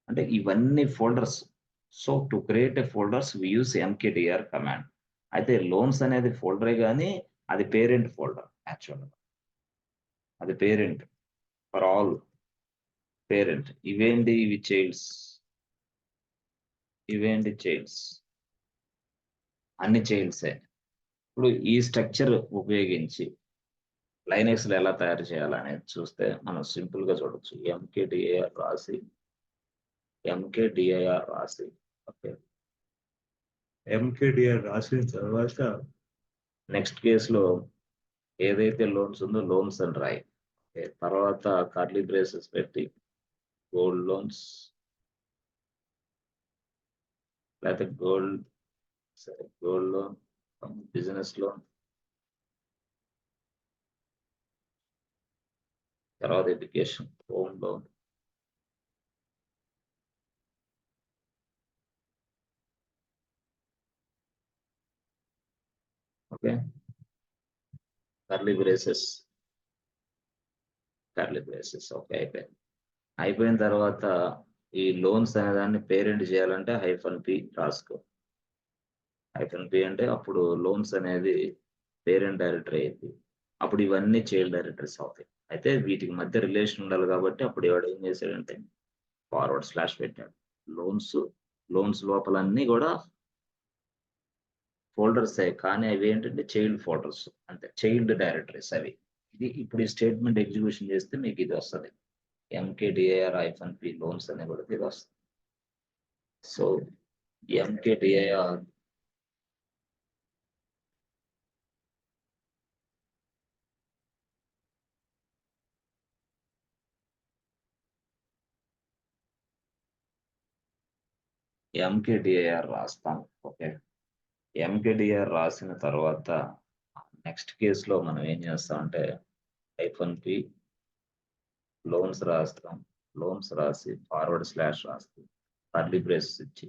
అంటే ఇవన్నీ folders. So, to create a folders we use MKDR command. అయితే లోన్స్ అనేది ఫోల్డరే గానీ, అది పేరెంట్ ఫోల్డర్ యాక్చువల్‌గా. అది పేరెంట్ ఫర్ ఆల్ పేరెంట్. ఇవి చైల్డ్స్. చైల్డ్స్. అన్ని చైల్డ్సే. ఇప్పుడు ఈ స్ట్రక్చర్ ఉపయోగించి లైనక్స్‌లో ఎలా తయారు చేయాలనేది చూస్తే మనం సింపుల్‌గా చూడొచ్చు. ఎంకేడీఐఆర్ రాసి ఓకే. ఎంకేడీఆర్ రాసిన తర్వాత నెక్స్ట్ కేస్‌లో ఏదైతే లోన్స్ ఉందో లోన్స్ అని రాయి. ఓకే. తర్వాత కర్లీ బ్రేసెస్ పెట్టి గోల్డ్ లోన్స్ లేకపోతే గోల్డ్ లోన్, బిజినెస్ లోన్, తర్వాత education, home loan. Okay. Curly braces okay. అయిపోయిన తర్వాత ఈ లోన్స్ అనేదాన్ని పేరెంట్ చేయాలంటే -p రాసుకో. -p అంటే అప్పుడు లోన్స్ అనేది పేరెంట్ డైరెక్టరీ అయ్యిద్ది. అప్పుడు ఇవన్నీ చైల్డ్ డైరెక్టరీస్ అవుతాయి. అయితే వీటికి మధ్య రిలేషన్ ఉండాలి కాబట్టి అప్పుడు వాడు ఏం చేశాడంటే ఫార్వర్డ్ స్లాష్ పెట్టాడు. లోన్స్, లోన్స్ లోపల అన్నీ గూడా ఫోల్డర్సే. కానీ అవేంటంటే చైల్డ్ ఫోల్డర్స్. అంతే. చైల్డ్ డైరెక్టరీస్ అవి. ఇప్పుడు ఈ స్టేట్‌మెంట్ ఎగ్జిక్యూషన్ చేస్తే మీకు ఇదొస్తది. -p లోన్స్ అని కూడా ఇదొస్తది. సో, ఎంకేడీఐఆర్ రాస్తాం. ఓకే. ఎంకేడీఆర్ రాసిన తర్వాత నెక్స్ట్ కేస్‌లో మనం ఏం చేస్తామంటే -p లోన్స్ రాస్తాం. లోన్స్ రాసి ఫార్వర్డ్ స్లాష్ రాస్తాం. కర్లీ బ్రేసెస్ ఇచ్చి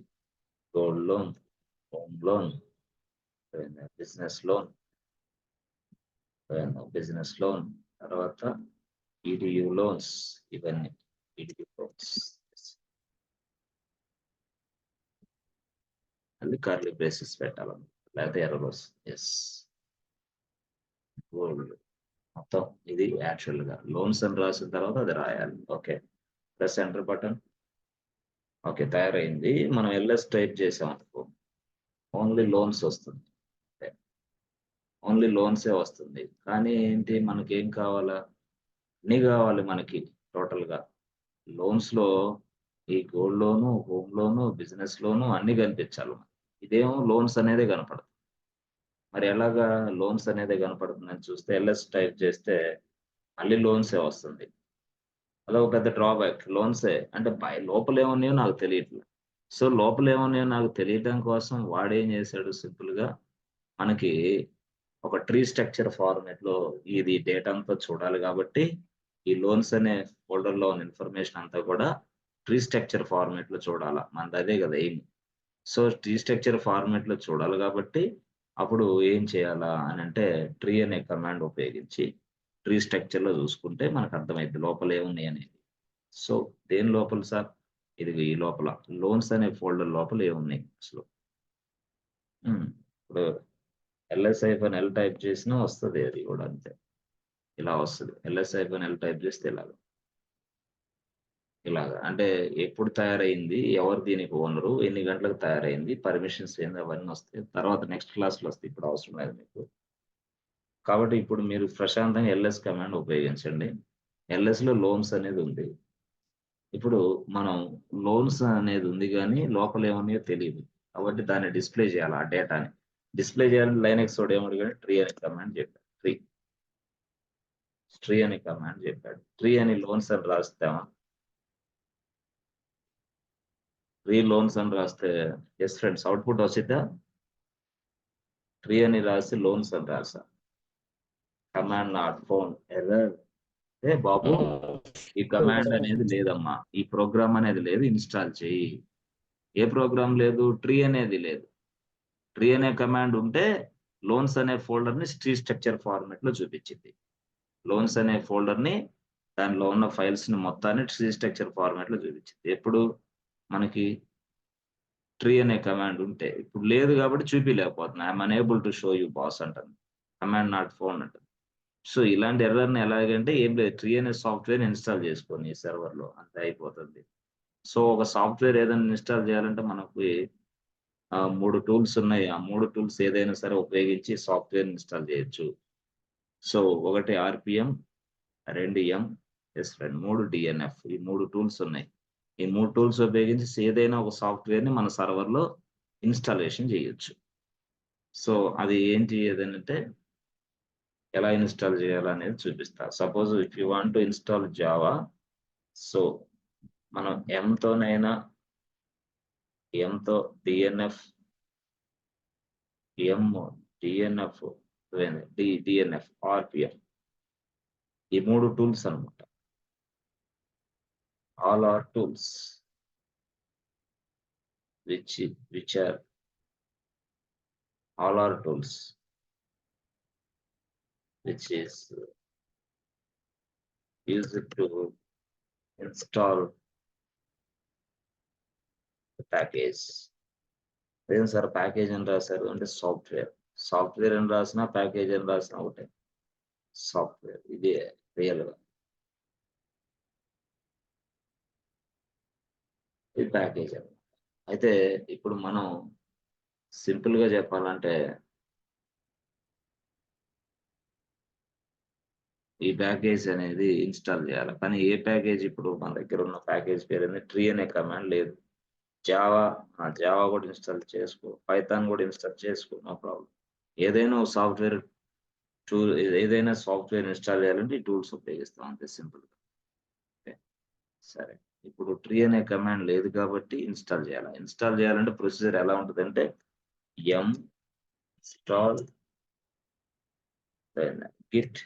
gold loan, home loan, business loan, తర్వాత ఈడీయూ లోన్స్ ఇవన్నీ. Edu loans. అది కర్లీ బ్రేసెస్ పెట్టాలన్నమాట. లేకపోతే ఎర్రర్ వస్తుంది. యెస్. గోల్డ్ మొత్తం ఇది యాక్చువల్‌గా లోన్స్ అని రాసిన తర్వాత అది రాయాలి. Okay. Press enter button. Okay. తయారైంది. మనం ఎల్ఎస్ టైప్ చేసామనుకో ఓన్లీ లోన్స్ వస్తుంది. అంతే. ఓన్లీ లోన్సే వస్తుంది. కానీ ఏంటి మనకేం కావాలా? అన్నీ కావాలి మనకి టోటల్‌గా. లోన్స్‌లో ఈ gold loan, home loan, business loan అన్నీ కనిపించాలి మనకి. ఇదేమో లోన్స్ అనేదే కనపడదు. మరి ఎలాగా లోన్స్ అనేదే కనపడుతుందని చూస్తే ఎల్ఎస్ టైప్ చేస్తే మళ్ళీ లోన్సే వస్తుంది. అదొక పెద్ద డ్రాబ్యాక్. లోన్సే అంటే లోపల ఏమున్నాయో నాకు తెలియట్లే. సో, లోపల ఏమున్నాయో నాకు తెలియటం కోసం వాడేం చేశాడు సింపుల్‌గా మనకి ఒక ట్రీ స్ట్రక్చర్ ఫార్మాట్‌లో ఇది డేటా అంతా చూడాలి కాబట్టి, ఈ లోన్స్ అనే ఫోల్డర్‌లో ఉన్న ఇన్ఫర్మేషన్ అంతా కూడా ట్రీ స్ట్రక్చర్ ఫార్మాట్‌లో చూడాల. మనదదే గదా ఎయిమ్. సో, ట్రీ స్ట్రక్చర్ ఫార్మాట్‌లో చూడాలి గాబట్టి, అప్పుడు ఏం చేయాలా అనంటే, ట్రీ అనే కమాండ్ ఉపయోగించి, ట్రీ స్ట్రక్చర్‌లో జూసుకుంటే మనకర్థమైద్ది లోపల ఏమున్నాయనేది. సో, దేని లోపల సార్? ఇదిగో ఈ లోపల. లోన్స్ అనే ఫోల్డర్ లోపల ఏమున్నాయి అసలు? ఇప్పుడు -ఎల్ టైప్ చేసినా వస్తది అది గూడా అంతే. ఇలా వస్తది. -ఎల్ టైప్ చేస్తే ఇలాగా. అంటే ఎప్పుడు తయారయింది? ఎవరు దీనికి ఓనరు? ఎన్ని గంటలకు తయారయింది? పర్మిషన్స్ ఏంది? అవన్నీ వస్తాయి. తర్వాత నెక్స్ట్ క్లాస్‌లో వస్తాయి. ఇప్పుడు అవసరం లేదు మీకు. కాబట్టి ఇప్పుడు మీరు ప్రశాంతంగా ఎల్ఎస్ కమాండ్ ఉపయోగించండి. ఎల్ఎస్‌లో లోన్స్ అనేది ఉంది. ఇప్పుడు మనం లోన్స్ అనేది ఉంది గానీ, లోపల ఏమున్నాయో తెలీదు. కాబట్టి దాన్ని డిస్‌ప్లే చేయాలి ఆ డేటాని. డిస్‌ప్లే చేయాలంటే లైనక్స్ వాడు ఏమడిగాడు? ట్రీ అనే కమాండ్ చెప్పాడు. ట్రీ అనే కమాండ్ చెప్పాడు. ట్రీ అని లోన్స్ అని రాస్తామా? ట్రీ లోన్స్ అని రాస్తే యెస్ ఫ్రెండ్స్ అవుట్‌పుట్ వచ్చిద్దా? ట్రీ అని రాసి లోన్స్ అని రాసా. Command not found error. ఏ బాబు ఈ కమాండ్ అనేది లేదమ్మా. ఈ ప్రోగ్రామ్ అనేది లేదు ఇన్‌స్టాల్ చెయ్యి. ఏ ప్రోగ్రామ్ లేదు? ట్రీ అనేది లేదు. ట్రీ అనే కమాండ్ ఉంటే లోన్స్ అనే ఫోల్డర్‌ని ట్రీ స్ట్రక్చర్ ఫార్మాట్‌లో చూపించింది. లోన్స్ అనే ఫోల్డర్‌ని దానిలో ఉన్న ఫైల్స్‌ని మొత్తాన్ని ట్రీ స్ట్రక్చర్ ఫార్మాట్‌లో చూపించింది. ఎప్పుడు మనకి ట్రీ అనే కమాండ్ ఉంటే. ఇప్పుడు లేదు కాబట్టి చూపియలేకపోతున్నా. I am unable to show you boss అంటుంది. కమాండ్ నాట్ ఫౌండ్ అంటుంది. సో, ఇలాంటి ఎర్రర్‌ని ఎలాగంటే ఏం లేదు. ట్రీ అనే సాఫ్ట్‌వేర్‌ని ఇన్‌స్టాల్ చేసుకో నీ సెర్వర్‌లో అంతే అయిపోతుంది. సో, ఒక సాఫ్ట్‌వేర్ ఏదైనా ఇన్‌స్టాల్ చేయాలంటే మనకి 3 టూల్స్ ఉన్నాయి. ఆ 3 టూల్స్ ఏదైనా సరే ఉపయోగించి సాఫ్ట్‌వేర్‌ని ఇన్‌స్టాల్ చేయొచ్చు. సో, ఒకటి ఆర్‌పిఎం, 2 ఎస్-ఫ్రెండ్, 3 డీఎన్ఎఫ్ ఈ 3 టూల్స్ ఉన్నాయి. ఈ 3 టూల్స్ ఉపయోగించి ఏదైనా ఒక సాఫ్ట్‌వేర్‌ని మన సర్వర్‌లో ఇన్‌స్టాలేషన్ చేయొచ్చు. సో, అది ఏంటి ఏదనంటే ఎలా ఇన్‌స్టాల్ చేయాలనేది చూపిస్తా. Suppose if you want to install Java, so, మనం ఎంతో డీఎన్ఎఫ్, ఎం, డీఎన్ఎఫ్, డీఎన్ఎఫ్, ఆర్‌పిఎం ఈ 3 టూల్స్ అన్నమాట. All are tools which which are all are tools which is used to install the package. ఏం సార్ ప్యాకేజ్ అని రాశారు అంటే సాఫ్ట్‌వేర్. సాఫ్ట్‌వేర్ అని రాసినా, ప్యాకేజ్ అని రాసినా ఒకటే. సాఫ్ట్‌వేర్ ఇదే రియల్‌గా. ఇది ప్యాకేజ్ అని. అయితే ఇప్పుడు మనం సింపుల్‌గా చెప్పాలంటే ఈ ప్యాకేజ్ అనేది ఇన్‌స్టాల్ చేయాలి. కానీ ఏ ప్యాకేజ్ ఇప్పుడు మన దగ్గర ఉన్న ప్యాకేజ్ పేరేంది ట్రీ అనే కమాండ్ లేదు. జావా జావా కూడా ఇన్‌స్టాల్ చేసుకో. పైథాన్ కూడా ఇన్‌స్టాల్ చేసుకో. No problem. ఏదైనా ఒక సాఫ్ట్‌వేర్ ఏదైనా సాఫ్ట్‌వేర్ ఇన్‌స్టాల్ చేయాలంటే ఈ టూల్స్ ఉపయోగిస్తాం అంతే సింపుల్‌గా. ఓకే. సరే. ఇప్పుడు ట్రీ అనే కమాండ్ లేదు కాబట్టి ఇన్‌స్టాల్ చేయాలి. ఇన్‌స్టాల్ చేయాలంటే ప్రొసీజర్ ఎలా ఉంటదంటే yum install then git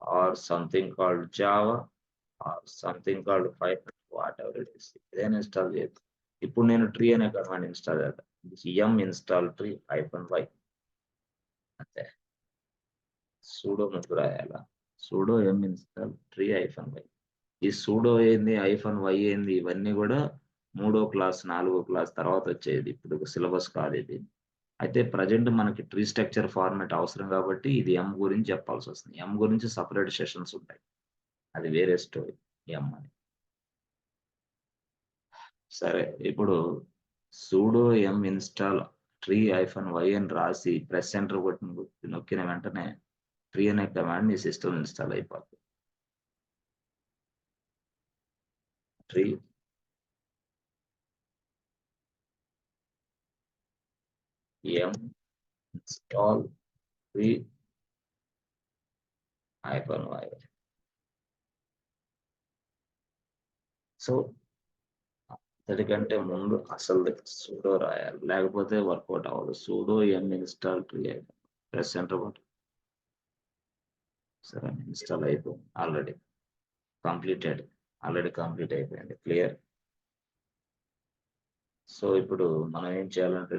or something called Java or something called Python whatever it is. ఏదైనా ఇన్‌స్టాల్ చేయొచ్చు. ఇప్పుడు నేను ట్రీ అనే కమాండ్ ఇన్‌స్టాల్ చేద్దాం. యం ఇన్‌స్టాల్ ట్రీ -y అంతే. సూడో ముందు రాయాలా? Sudo yum install tree -y. ఈ సూడో ఏంది? -y ఏంది? ఇవన్నీ గూడా మూడో క్లాస్, నాలుగో క్లాస్ తర్వాతొచ్చేది. ఇప్పుడు సిలబస్ కాదిది. అయితే ప్రెజెంట్ మనకి ట్రీ స్ట్రక్చర్ ఫార్మాట్ అవసరం గాబట్టి ఇది ఎం గురించి చెప్పాల్సొస్తుంది. ఎం గురించి సెపరేట్ సెషన్స్ ఉంటాయి. అది వేరే స్టోరీ ఎం అని. సరే. ఇప్పుడు pseudo yum install tree -y అని రాసి ప్రెస్ ఎంటర్ నొక్కిన వెంటనే ట్రీ అనే కమాండ్ మీ సిస్టమ్‌లో ఇన్‌స్టాల్ అయిపోద్ది. ట్రీ యం ఇన్‌స్టాల్ ట్రీ -y. సో, అంతటికంటే ముందు అసలుది సూడో రాయాలి. లేకపోతే వర్కౌట్ అవ్వదు. Pseudo yum install tree press enter కొట్టు. సరే ఇన్‌స్టాల్ అయిపోయింది ఆల్రెడీ. కంప్లీటెడ్. ఆల్రెడీ కంప్లీట్ అయిపోయింది. క్లియర్. సో, ఇప్పుడు మనం ఏం చేయాలంటే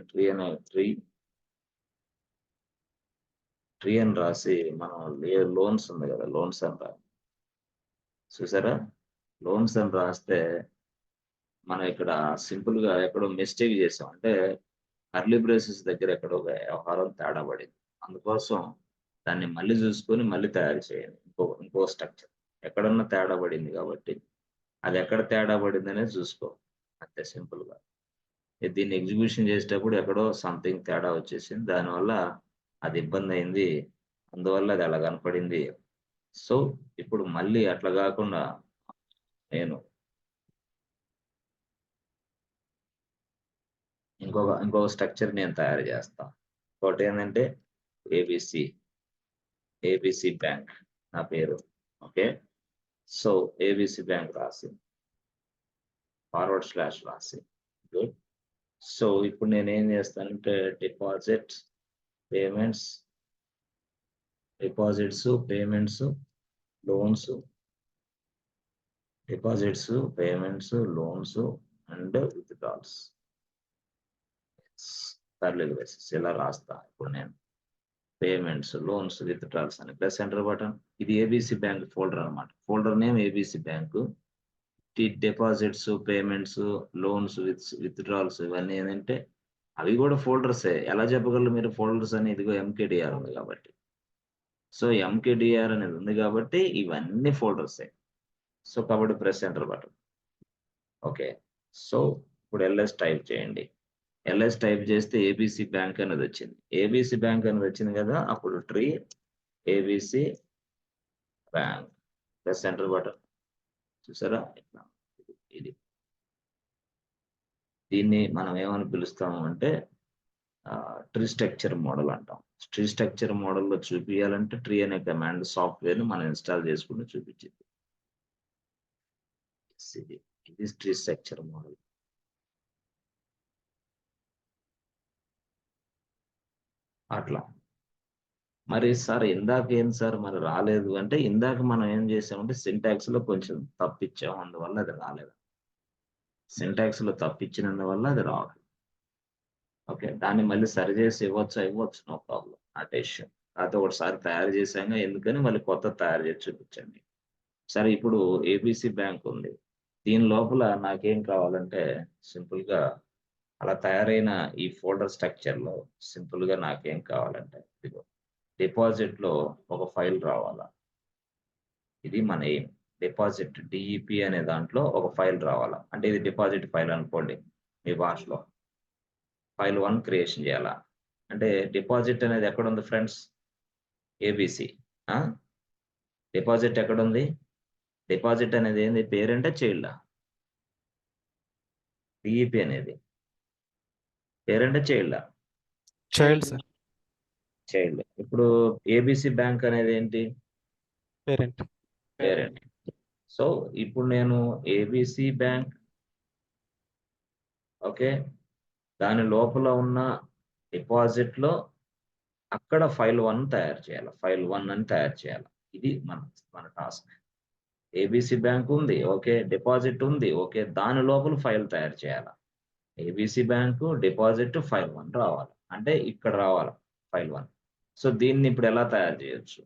ట్రీ అని రాసి మనం లోన్స్ ఉంది గదా! లోన్స్ అని చూసారా? లోన్స్ అని రాస్తే మనం ఇక్కడ సింపుల్‌గా ఎక్కడో మిస్టేక్ చేసాం. అంటే కర్లీ బ్రేసెస్ దగ్గర ఎక్కడో వ్యవహారం తేడా పడింది. అందుకోసం దాన్ని మళ్ళీ చూసుకొని మళ్ళీ తయారు చేయండి. ఇంకో స్ట్రక్చర్. ఎక్కడన్నా తేడా పడింది కాబట్టి, అది ఎక్కడ తేడా పడిందనేది చూసుకో. అంతే సింపుల్‌గా. దీన్ని ఎగ్జిక్యూషన్ చేసేటప్పుడు ఎక్కడో సంథింగ్ తేడా వచ్చేసింది. దానివల్ల అది ఇబ్బందయింది. అందువల్ల అది అలా కనపడింది. సో, ఇప్పుడు మళ్ళీ అట్లా గాకుండా నేను ఇంకొక స్ట్రక్చర్ నేను తయారు చేస్తా. ఇంకోటేందంటే ఏబీసీ, ఏబీసీ బ్యాంక్ నా పేరు. ఓకే. సో, ఏబీసీ బ్యాంక్ రాసి, ఫార్వర్డ్ స్లాష్ రాసి గుడ్. సో, ఇప్పుడు నేనేం చేస్తానంటే deposits, payments, payments, loans, loans and withdrawals. Parallel basis ఇలా రాస్తా. ఇప్పుడు నేను పేమెంట్స్, లోన్స్, విత్‌డ్రాల్స్ అని ప్లస్ ఎంటర్ బటన్. ఇది ఏబీసీ బ్యాంక్ ఫోల్డర్ అన్నమాట. Folder name ABC bank. Deposits, payments, loans, withdrawals ఇవన్నీ ఏందంటే అవి కూడా ఫోల్డర్సే. ఎలా చెప్పగలరు మీరు ఫోల్డర్స్ అని? ఇదిగో ఎంకేడీఆర్ ఉంది కాబట్టి. సో, ఎంకేడీఆర్ అనేది ఉంది కాబట్టి ఇవన్నీ ఫోల్డర్సే. సో, కాబట్టి press enter button. Okay. So, ఇప్పుడు ఎల్ఎస్ టైప్ చేయండి. ఎల్ఎస్ టైప్ చేస్తే ఏబీసీ బ్యాంక్ అనేది వచ్చింది. ఏబీసీ బ్యాంక్ అనేది వచ్చింది కదా! అప్పుడు tree ABC bank press enter button. చూసారా? ఇట్లా ఇది. దీన్ని మనం ఏమని పిలుస్తాము అంటే ట్రీ స్ట్రక్చర్ మోడల్ అంటాం. ట్రీ స్ట్రక్చర్ మోడల్‌లో చూపియాలంటే ట్రీ అనే కమాండ్ సాఫ్ట్‌వేర్‌ని మనం ఇన్‌స్టాల్ చేసుకుంటే చూపించింది. ఇది. ఇది ట్రీ స్ట్రక్చర్ మోడల్. అట్లా. మరి సార్ ఇందాక ఏంది సార్ మరి రాలేదు అంటే, ఇందాక మనం ఏం చేసామంటే సింటాక్స్‌లో కొంచెం తప్పిచ్చాం. అందువల్ల అది రాలేదు. సింటాక్స్‌లో తప్పిచ్చినందువల్ల అది రాదు. ఓకే. దాన్ని మళ్ళీ సరిజేసి ఇవ్వచ్చా? ఇవ్వచ్చు. No problem. Not a issue. కాకపోతే ఒకసారి తయారు చేశాంగా ఎందుకని మళ్ళీ కొత్తది తయారు చేసి చూపించండి. సరే ఇప్పుడు ఏబీసీ బ్యాంక్ ఉంది. దీని లోపల నాకేం కావాలంటే సింపుల్‌గా అలా తయారైన ఈ ఫోల్డర్ స్ట్రక్చర్‌లో సింపుల్‌గా నాకేం కావాలంటే ఇదిగో డిపాజిట్‌లో ఒక ఫైల్ రావాలా. ఇది మన ఎయిమ్. డిపాజిట్ డీఈపీ అనే దాంట్లో ఒక ఫైల్ రావాలా. అంటే ఇది డిపాజిట్ ఫైల్ అనుకోండి మీ భాషలో. ఫైల్ 1 క్రియేషన్ చేయాలా. అంటే డిపాజిట్ అనేది ఎక్కడుంది ఫ్రెండ్స్? ఏబీసీ. ఆ! డిపాజిట్ ఎక్కడుంది? డిపాజిట్ అనేది ఏంది? పేరెంటా? చైల్డా? డీఈపీ అనేది. పేరెంటా? చైల్డా? Child sir. చైల్డ్. ఇప్పుడు ఏబీసీ బ్యాంక్ అనేది ఏంటి? పేరెంట్. పేరెంట్. సో, ఇప్పుడు నేను ఏబీసీ బ్యాంక్ ఓకే. దాని లోపల ఉన్న డిపాజిట్‌లో అక్కడ ఫైల్ 1 తయారు చేయాలి. ఫైల్ 1 అని తయారు చేయాలి. ఇది మన టాస్క్. ఏబీసీ బ్యాంక్ ఉంది. ఓకే. డిపాజిట్ ఉంది. ఓకే. దాని లోపల ఫైల్ తయారు చేయాల. ఏబీసీ బ్యాంకు, డిపాజిట్, ఫైల్ 1 రావాలి. అంటే ఇక్కడ రావాలి ఫైల్ 1. సో, దీన్ని ఇప్పుడు ఎలా తయారు చేయొచ్చు?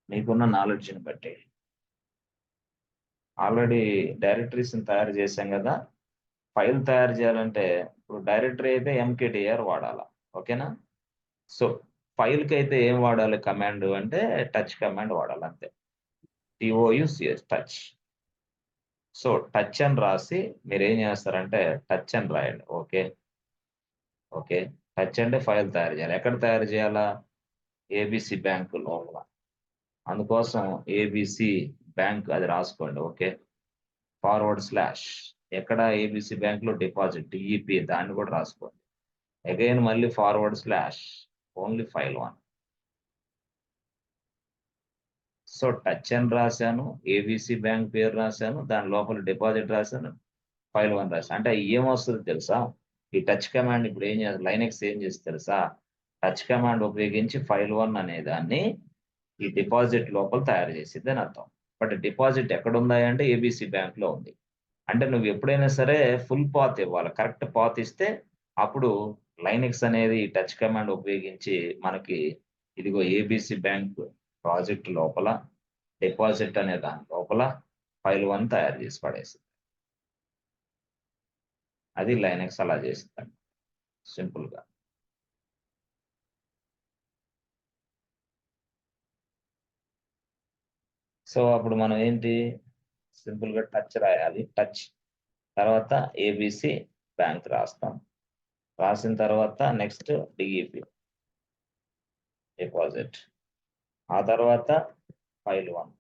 మీకున్న నాలెడ్జ్‌ని బట్టి. ఆల్రెడీ డైరెక్టరీస్‌ని తయారు చేశాం గదా! ఫైల్ తయారు చేయాలంటే ఇప్పుడు డైరెక్టరీ అయితే ఎంకేడీఆర్ వాడాల. ఓకేనా? సో, ఫైల్‌కైతే ఏం వాడాలి కమాండ్ అంటే టచ్ కమాండ్ వాడాలి అంతే. టీఓయూసీఎస్ టచ్. సో, టచ్ అని రాసి మీరేం చేస్తారంటే టచ్ అని రాయండి. ఓకే. ఓకే. టచ్ అంటే ఫైల్ తయారు చేయాలి. ఎక్కడ తయారు చేయాలా? ఏబీసీ బ్యాంక్ లోపల. అందుకోసం ఏబీసీ బ్యాంక్ అది రాసుకోండి. ఓకే. ఫార్వర్డ్ స్లాష్ ఎక్కడ ఏబీసీ బ్యాంక్‌లో డిపాజిట్ డీఈపీ దాన్ని కూడా రాసుకోండి. అగైన్ మళ్ళీ forward slash only file 1. So, touch అని రాసాను. ఏబీసీ బ్యాంక్ పేరు రాసాను. దాని లోపల డిపాజిట్ రాసాను. ఫైల్ 1 రాసాను. అంటే ఏమొస్తదో తెలుసా? ఈ టచ్ కమాండ్ ఇప్పుడు ఏం చేస్తది లైనక్స్ ఏం చేస్తది తెలుసా? టచ్ కమాండ్ ఉపయోగించి ఫైల్ 1 అనే దాన్ని ఈ డిపాజిట్ లోపల తయారు చేసిద్దని అర్థం. బట్ డిపాజిట్ ఎక్కడుంది అంటే ఏబీసీ బ్యాంక్‌లో ఉంది. అంటే నువ్వు ఎప్పుడైనా సరే ఫుల్ పాత్ ఇవ్వాలి. కరెక్ట్ పాత్ ఇస్తే అప్పుడు లైనక్స్ అనేది టచ్ కమాండ్ ఉపయోగించి మనకి ఇదిగో ఏబీసీ బ్యాంక్ ప్రాజెక్ట్ లోపల డిపాజిట్ అనే దాని లోపల ఫైల్ 1 తయారు చేసి పడేసిద్ది. అది లైనక్స్ అలా చేసిద్దండి సింపుల్‌గా. సో, అప్పుడు మనం ఏంటి సింపుల్‌గా టచ్ రాయాలి. టచ్ తర్వాత ఏబీసీ బ్యాంక్ రాస్తాం. రాసిన తర్వాత నెక్స్ట్ డీఈపీ డిపాజిట్. ఆ తర్వాత ఫైల్ 1.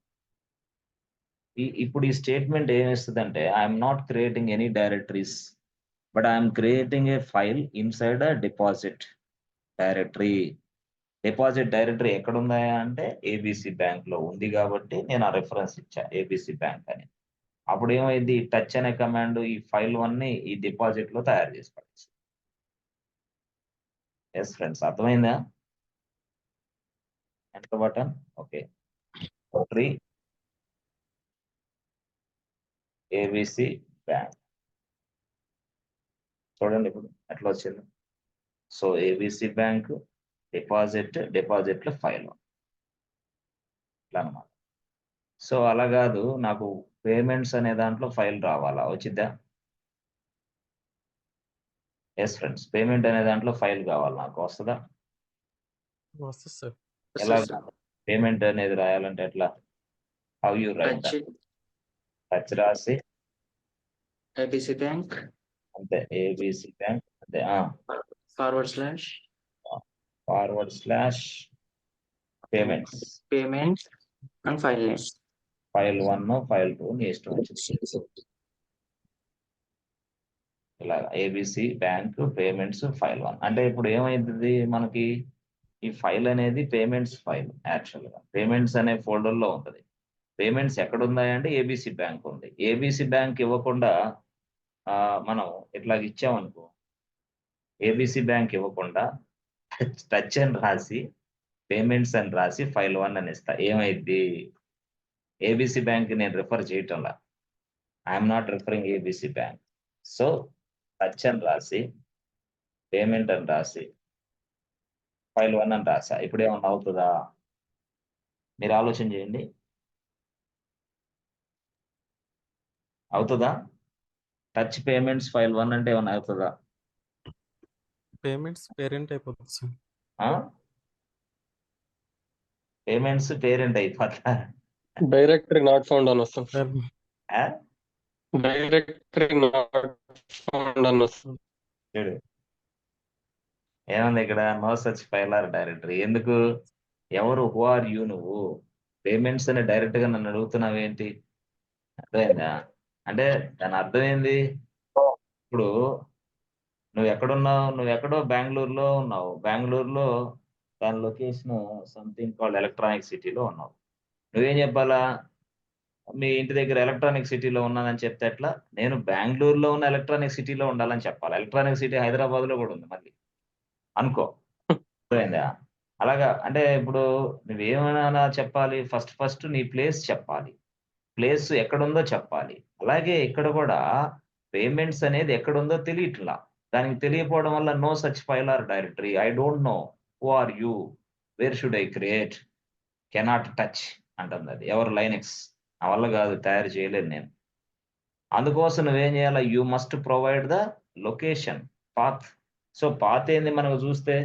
ఇప్పుడు ఈ స్టేట్మెంట్ ఏమిస్తదంటే I'm not creating any directories. But I'm creating a file inside a deposit directory. Deposit directory ఎక్కడుందయ్యా అంటే ఏబీసీ బ్యాంక్‌లో ఉంది గాబట్టి నేను ఆ రిఫరెన్స్ ఇచ్చా ఏబీసీ బ్యాంక్ అని. అప్పుడేమైద్ది టచ్ అనే కమాండ్ ఈ ఫైల్ 1ని ఈ డిపాజిట్‌లో తయారు చేసి పడేస్తది. యెస్ ఫ్రెండ్స్ అర్థమైందా? Enter button okay. Tree ABC bank. చూడండి ఇప్పుడు ఎట్లా వచ్చింది. సో ఏబిసి బ్యాంక్ డిపాజిట్లో ఫైల్ ఇట్లా అనమాట. సో అలా కాదు, నాకు పేమెంట్స్ అనే దాంట్లో ఫైల్ రావాలా, వచ్చిద్దా? ఎస్ ఫ్రెండ్స్, పేమెంట్ అనే దాంట్లో ఫైల్ కావాలి, నాకు వస్తుందా? వస్తుంది సార్. ఎలా పేమెంట్ అనేది రాయాలంటే ఎట్లా? How you right? టచ్ రాసి ABC Bank అంతే, ఏబిసి బ్యాంక్ అంతే. // Payments payment and file name. File 1 file 2 నీ ఇష్టం వచ్చింది. ఇలా ఏబిసి బ్యాంక్ పేమెంట్స్ ఫైల్ 1 అంటే ఇప్పుడు ఏమైంది మనకి, ఈ ఫైల్ అనేది పేమెంట్స్ ఫైల్. యాక్చువల్ గా పేమెంట్స్ అనే ఫోల్డర్ లో ఉంటుంది. పేమెంట్స్ ఎక్కడ ఉన్నాయంటే ఏబిసి బ్యాంక్ ఉంది. ఏబిసి బ్యాంక్ ఇవ్వకుండా మనం ఇట్లా ఇచ్చామనుకో, ఏబిసి బ్యాంక్ ఇవ్వకుండా టచ్ అని రాసి పేమెంట్స్ అని రాసి ఫైల్ 1 అని ఇస్తా, ఏమైద్ది? ఏబిసి బ్యాంక్ నేను రిఫర్ చేయటంలా, I'm not referring ABC bank. So touch అని రాసి పేమెంట్ అని రాసి ఫైల్ 1 అని రాసా. ఇప్పుడు ఏమన్నా అవుతుందా? మీరు ఆలోచన చేయండి, అవుతుందా? టచ్ పేమెంట్స్ ఫైల్ 1 అంటే ఏమన్నా అవుతుందా? పేమెంట్స్ పేరెంట్ అయిపోతుంది సార్. పేమెంట్స్ పేరెంట్ అయిపోతా. డైరెక్టరీ నాట్ ఫౌండ్ అని వస్తుంది. సార్ డైరెక్టరీ నాట్ ఫౌండ్ అని వస్తుంది. చూడు ఏముంది ఇక్కడ, no such file or directory. ఎందుకు? ఎవరు, హూ ఆర్ యూ? నువ్వు పేమెంట్స్ అని డైరెక్ట్ గా నన్ను అడుగుతున్నావు ఏంటి? అర్థమైందా? అంటే దాని అర్థం ఏంది? ఇప్పుడు నువ్వు ఎక్కడున్నావు? నువ్వు ఎక్కడో బెంగళూరులో ఉన్నావు. బెంగళూరులో దాని లొకేషన్ సంథింగ్ కాల్డ్ ఎలక్ట్రానిక్ సిటీలో ఉన్నావు. నువ్వేం చెప్పాలా? మీ ఇంటి దగ్గర ఎలక్ట్రానిక్ సిటీలో ఉన్నానని చెప్తే ఎట్లా? నేను బెంగళూరులో ఉన్న ఎలక్ట్రానిక్ సిటీలో ఉండాలని చెప్పాలి. ఎలక్ట్రానిక్ సిటీ హైదరాబాద్ లో కూడా ఉంది మళ్ళీ అనుకో. అర్థమైందా? అలాగా అంటే ఇప్పుడు నువ్వేమైనా చెప్పాలి, ఫస్ట్ నీ ప్లేస్ చెప్పాలి. ప్లేస్ ఎక్కడుందో చెప్పాలి. అలాగే ఇక్కడ కూడా పేమెంట్స్ అనేది ఎక్కడుందో తెలియట్లా. దానికి తెలియకపోవడం వల్ల no such file or directory, I don't know who are you, where should I create, cannot touch అంటుంది అది. ఎవరు? లైనెక్స్. నా వల్ల కాదు, తయారు చేయలేదు నేను. అందుకోసం నువ్వేం చేయాలి? You must provide the location, path. So path ఏంది మనకు చూస్తే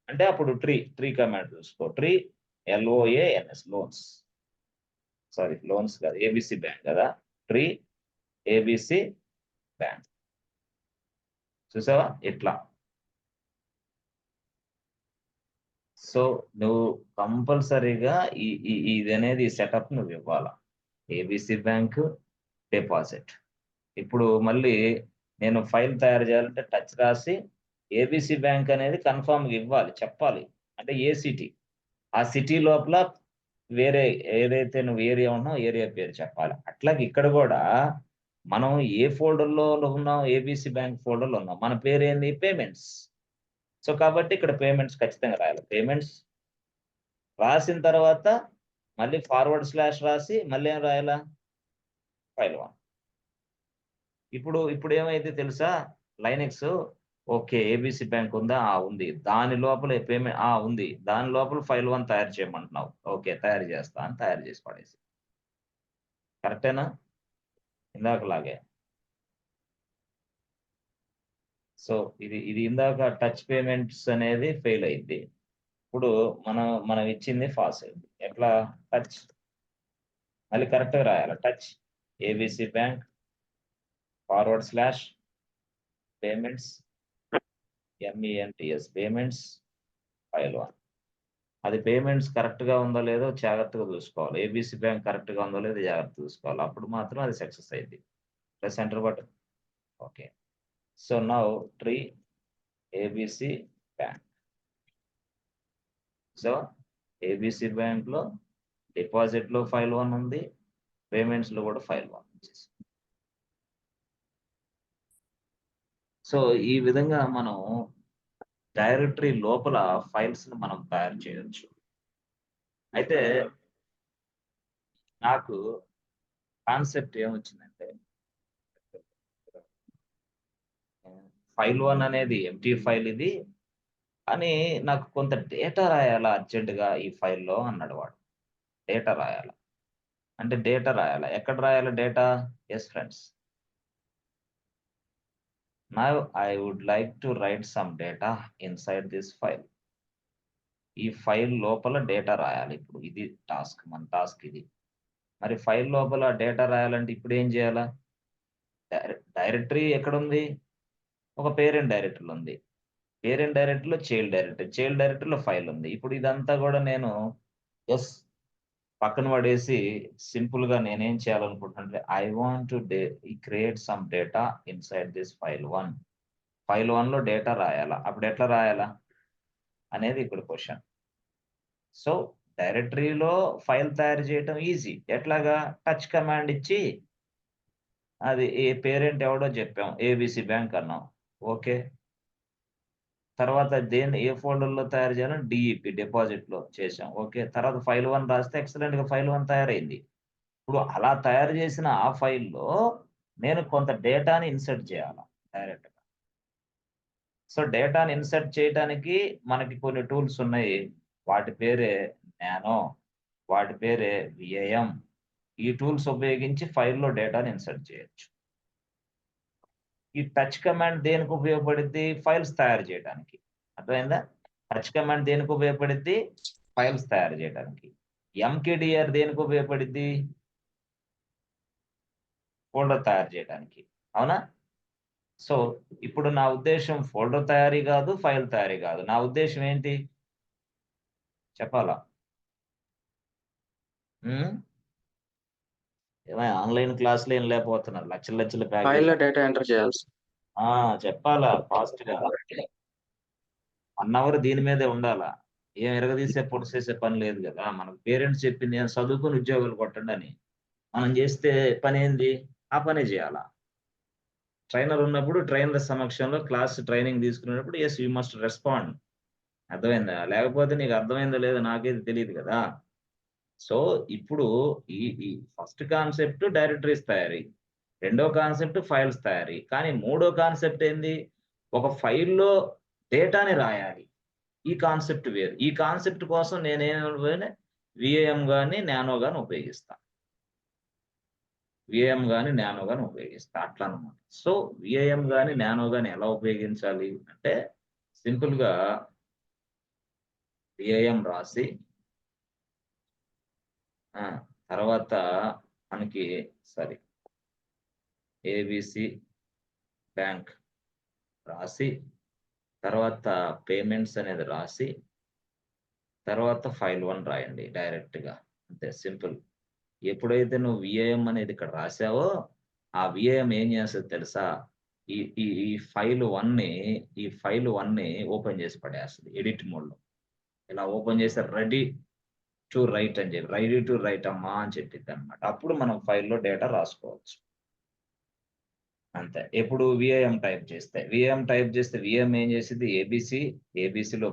అంటే అప్పుడు ట్రీ కమాండ్ చూసుకో. Tree LOANS, loans. Sorry, loans కాదు, ఏబిసి బ్యాంక్ కదా. Tree ABC bank. చూసావా ఇట్లా. సో నువ్వు కంపల్సరీగా ఇది అనేది సెటప్ నువ్వు ఇవ్వాలా. ABC bank deposit. ఇప్పుడు మళ్ళీ నేను ఫైల్ తయారు చేయాలంటే టచ్ రాసి ఏబిసి బ్యాంక్ అనేది కన్ఫామ్గా ఇవ్వాలి, చెప్పాలి. అంటే ఏ సిటీ, ఆ సిటీ లోపల వేరే ఏదైతే నువ్వు ఏరియా ఉన్నావు ఏరియా పేరు చెప్పాలి. అట్లాగే ఇక్కడ కూడా మనం ఏ ఫోల్డర్లో ఉన్నాం, ఏబిసి బ్యాంక్ ఫోల్డర్లో ఉన్నాం. మన పేరు ఏంది? పేమెంట్స్. సో కాబట్టి ఇక్కడ పేమెంట్స్ ఖచ్చితంగా రాయాలి. పేమెంట్స్ రాసిన తర్వాత మళ్ళీ // రాసి మళ్ళీ ఏం రాయాలా? ఫైల్ 1. ఇప్పుడు ఏమైతే తెలుసా, లైనెక్స్ ఓకే ఏబిసి బ్యాంక్ ఉందా? ఉంది. దాని లోపల పేమెంట్ ఉంది. దాని లోపల ఫైల్ 1 తయారు చేయమంటున్నావు. ఓకే తయారు చేస్తా అని తయారు చేసి పడేసి. కరెక్టేనా? ఇందాకలాగే. సో ఇది ఇందాక టచ్ పేమెంట్స్ అనేది ఫెయిల్ అయింది. ఇప్పుడు మనం ఇచ్చింది ఫాస్ అయింది. ఎట్లా? టచ్ మళ్ళీ కరెక్ట్గా రాయాలి. Touch ABC bank // payments MENTS payments file 1. అది పేమెంట్స్ కరెక్ట్ గా ఉందో లేదో జాగ్రత్తగా చూసుకోవాలి. ఏబిసి బ్యాంక్ కరెక్ట్ గా ఉందో లేదో జాగ్రత్తగా చూసుకోవాలి. అప్పుడు మాత్రం అది సక్సెస్ అయింది. Plus enter button. Okay. So now tree ABC bank. So ABC bank లో డిపాజిట్ లో ఫైల్ 1 ఉంది, పేమెంట్స్ లో కూడా ఫైల్ 1 వచ్చేసి. సో ఈ విధంగా మనం డైరెక్టరీ లోపల ఫైల్స్ ని మనం తయారు చేయొచ్చు. అయితే నాకు కాన్సెప్ట్ ఏమొచ్చిందంటే, ఫైల్ 1 అనేది ఎంప్టీ ఫైల్ ఇది అని నాకు కొంత డేటా రాయాలా అర్జెంటుగా ఈ ఫైల్‌లో అన్నాడు వాడు. డేటా రాయాలా. అంటే డేటా రాయాలా. ఎక్కడ రాయాలి data? Yes friends. Now I would like to write some data inside this file. ఈ ఫైల్ లోపల డేటా రాయాలి ఇప్పుడు. ఇది టాస్క్. మన టాస్క్ ఇది. మరి ఫైల్ లోపల డేటా రాయాలంటే ఇప్పుడేం చేయాలా? డైరెక్టరీ ఎక్కడుంది? ఒక పేరెంట్ డైరెక్టరీలో ఉంది. పేరెంట్ డైరెక్టరీలో చైల్డ్ డైరెక్టరీ. చైల్డ్ డైరెక్టరీలో ఫైల్ ఉంది. ఇప్పుడు ఇదంతా గూడా నేను యెస్ పక్కన పడేసి సింపుల్‌గా నేనేం చేయాలనుకుంటున్నానంటే I want to create some data inside this file 1. File 1లో డేటా రాయాలా. అప్పుడు ఎట్లా రాయాలా? అనేది ఇప్పుడు క్వెషన్. సో, డైరెక్టరీలో ఫైల్ తయారు చేయటం ఈజీ. ఎట్లాగా? టచ్ కమాండ్ ఇచ్చి అది ఏ పేరెంట్ ఎవడో చెప్పాం. ఏబీసీ బ్యాంక్ అన్నాం. ఓకే. తర్వాత ఏ ఫోల్డర్‌లో తయారు చేయాలని డీఈపీ డిపాజిట్‌లో చేశాం. ఓకే. తర్వాత ఫైల్ 1 రాస్తే ఎక్సలెంట్‌గా ఫైల్ 1 తయారైంది. ఇప్పుడు అలా తయారు చేసిన ఆ ఫైల్‌లో నేను కొంత డేటాని ఇన్సర్ట్ చేయాలా డైరెక్ట్‌గా. సో, డేటాని ఇన్సర్ట్ చేయటానికి మనకి కొన్ని టూల్స్ ఉన్నాయి. వాటి పేరే నానో, వాటి పేరే విఏఎం. ఈ టూల్స్ ఉపయోగించి ఫైల్‌లో డేటాని ఇన్సర్ట్ చేయొచ్చు. ఈ టచ్ కమాండ్ దేనికి ఉపయోగపడిద్ది? ఫైల్స్ తయారు చేయడానికి. అర్థమైందా? టచ్ కమాండ్ దేనికి ఉపయోగపడిద్ది? ఫైల్స్ తయారు చేయడానికి. ఎంకేడీఆర్ దేనికి ఉపయోగపడిద్ది? ఫోల్డర్ తయారు చేయడానికి. అవునా? సో, ఇప్పుడు నా ఉద్దేశ్యం ఫోల్డర్ తయారీ గాదు, ఫైల్ తయారీ గాదు. నా ఉద్దేశ్యం ఏంటి? చెప్పాలా? హ్మ్. ఏమయ్య ఆన్‌లైన్ క్లాస్‌లు ఏం లేకపోతున్నారు. లక్షల లక్షల ప్యాకేజ్. ఫైల్‌లో డేటా ఎంటర్ చేయాలి సార్. ఆ! చెప్పాలా ఫాస్ట్‌గా. 1 అవర్ దీని మీదే ఉండాలా. ఏం ఇరగదీసే, పొడిసేసే పని లేదు గదా! మనకు పేరెంట్స్ చెప్పింది ఏం చదువుకొని ఉద్యోగాలు కొట్టండని. మనం చేస్తే పనేంది? ఆ పనే చేయాలా. ట్రైనర్ ఉన్నప్పుడు ట్రైనర్ సమక్షంలో క్లాస్ ట్రైనింగ్ తీసుకునేటప్పుడు యెస్ యూ మస్ట్ రెస్పాండ్. అర్థమైందా? లేకపోతే నీకు అర్థమైందో లేదో నాకైతే తెలీదు గదా! సో, ఇప్పుడు ఈ ఈ ఫస్ట్ కాన్సెప్ట్ డైరెక్టరీస్ తయారీ. రెండో కాన్సెప్ట్ ఫైల్స్ తయారీ. కానీ మూడో కాన్సెప్ట్ ఏంది? ఒక ఫైల్‌లో డేటాని రాయాలి. ఈ కాన్సెప్ట్ వేరు. ఈ కాన్సెప్ట్ కోసం విఏఎం గాని, నానో గాని ఉపయోగిస్తా. విఏఎం గాని, నానో గాని ఉపయోగిస్తా. అట్లనమాట. సో, విఏఎం గాని, నానో గాని ఎలా ఉపయోగించాలి అంటే సింపుల్‌గా విఏఎం రాసి ఆ! తర్వాత మనకి సారీ ఏబీసీ బ్యాంక్ రాసి, తర్వాత పేమెంట్స్ అనేది రాసి, తర్వాత ఫైల్ 1 రాయండి డైరెక్ట్‌గా. అంతే సింపుల్. ఎప్పుడైతే నువ్వు విఏఎం అనేది ఇక్కడ రాసావో, ఆ విఏఎం ఏం చేస్తది తెలుసా? ఈ ఈ ఈ ఫైల్ 1ని ఓపెన్ చేసి పడేస్తది ఎడిట్ మోడ్‌లో. ఇలా ఓపెన్ చేసి రెడీ టు రైట్ అని చెప్పి, రెడీ టు రైట్ అమ్మా అని చెప్పిద్దనమాట. అప్పుడు మనం ఫైల్‌లో డేటా రాసుకోవచ్చు. అంతే. ఎప్పుడు విఏఎం టైప్ చేస్తే. విఏఎం ఏం చేసిద్ది? ఏబీసీలో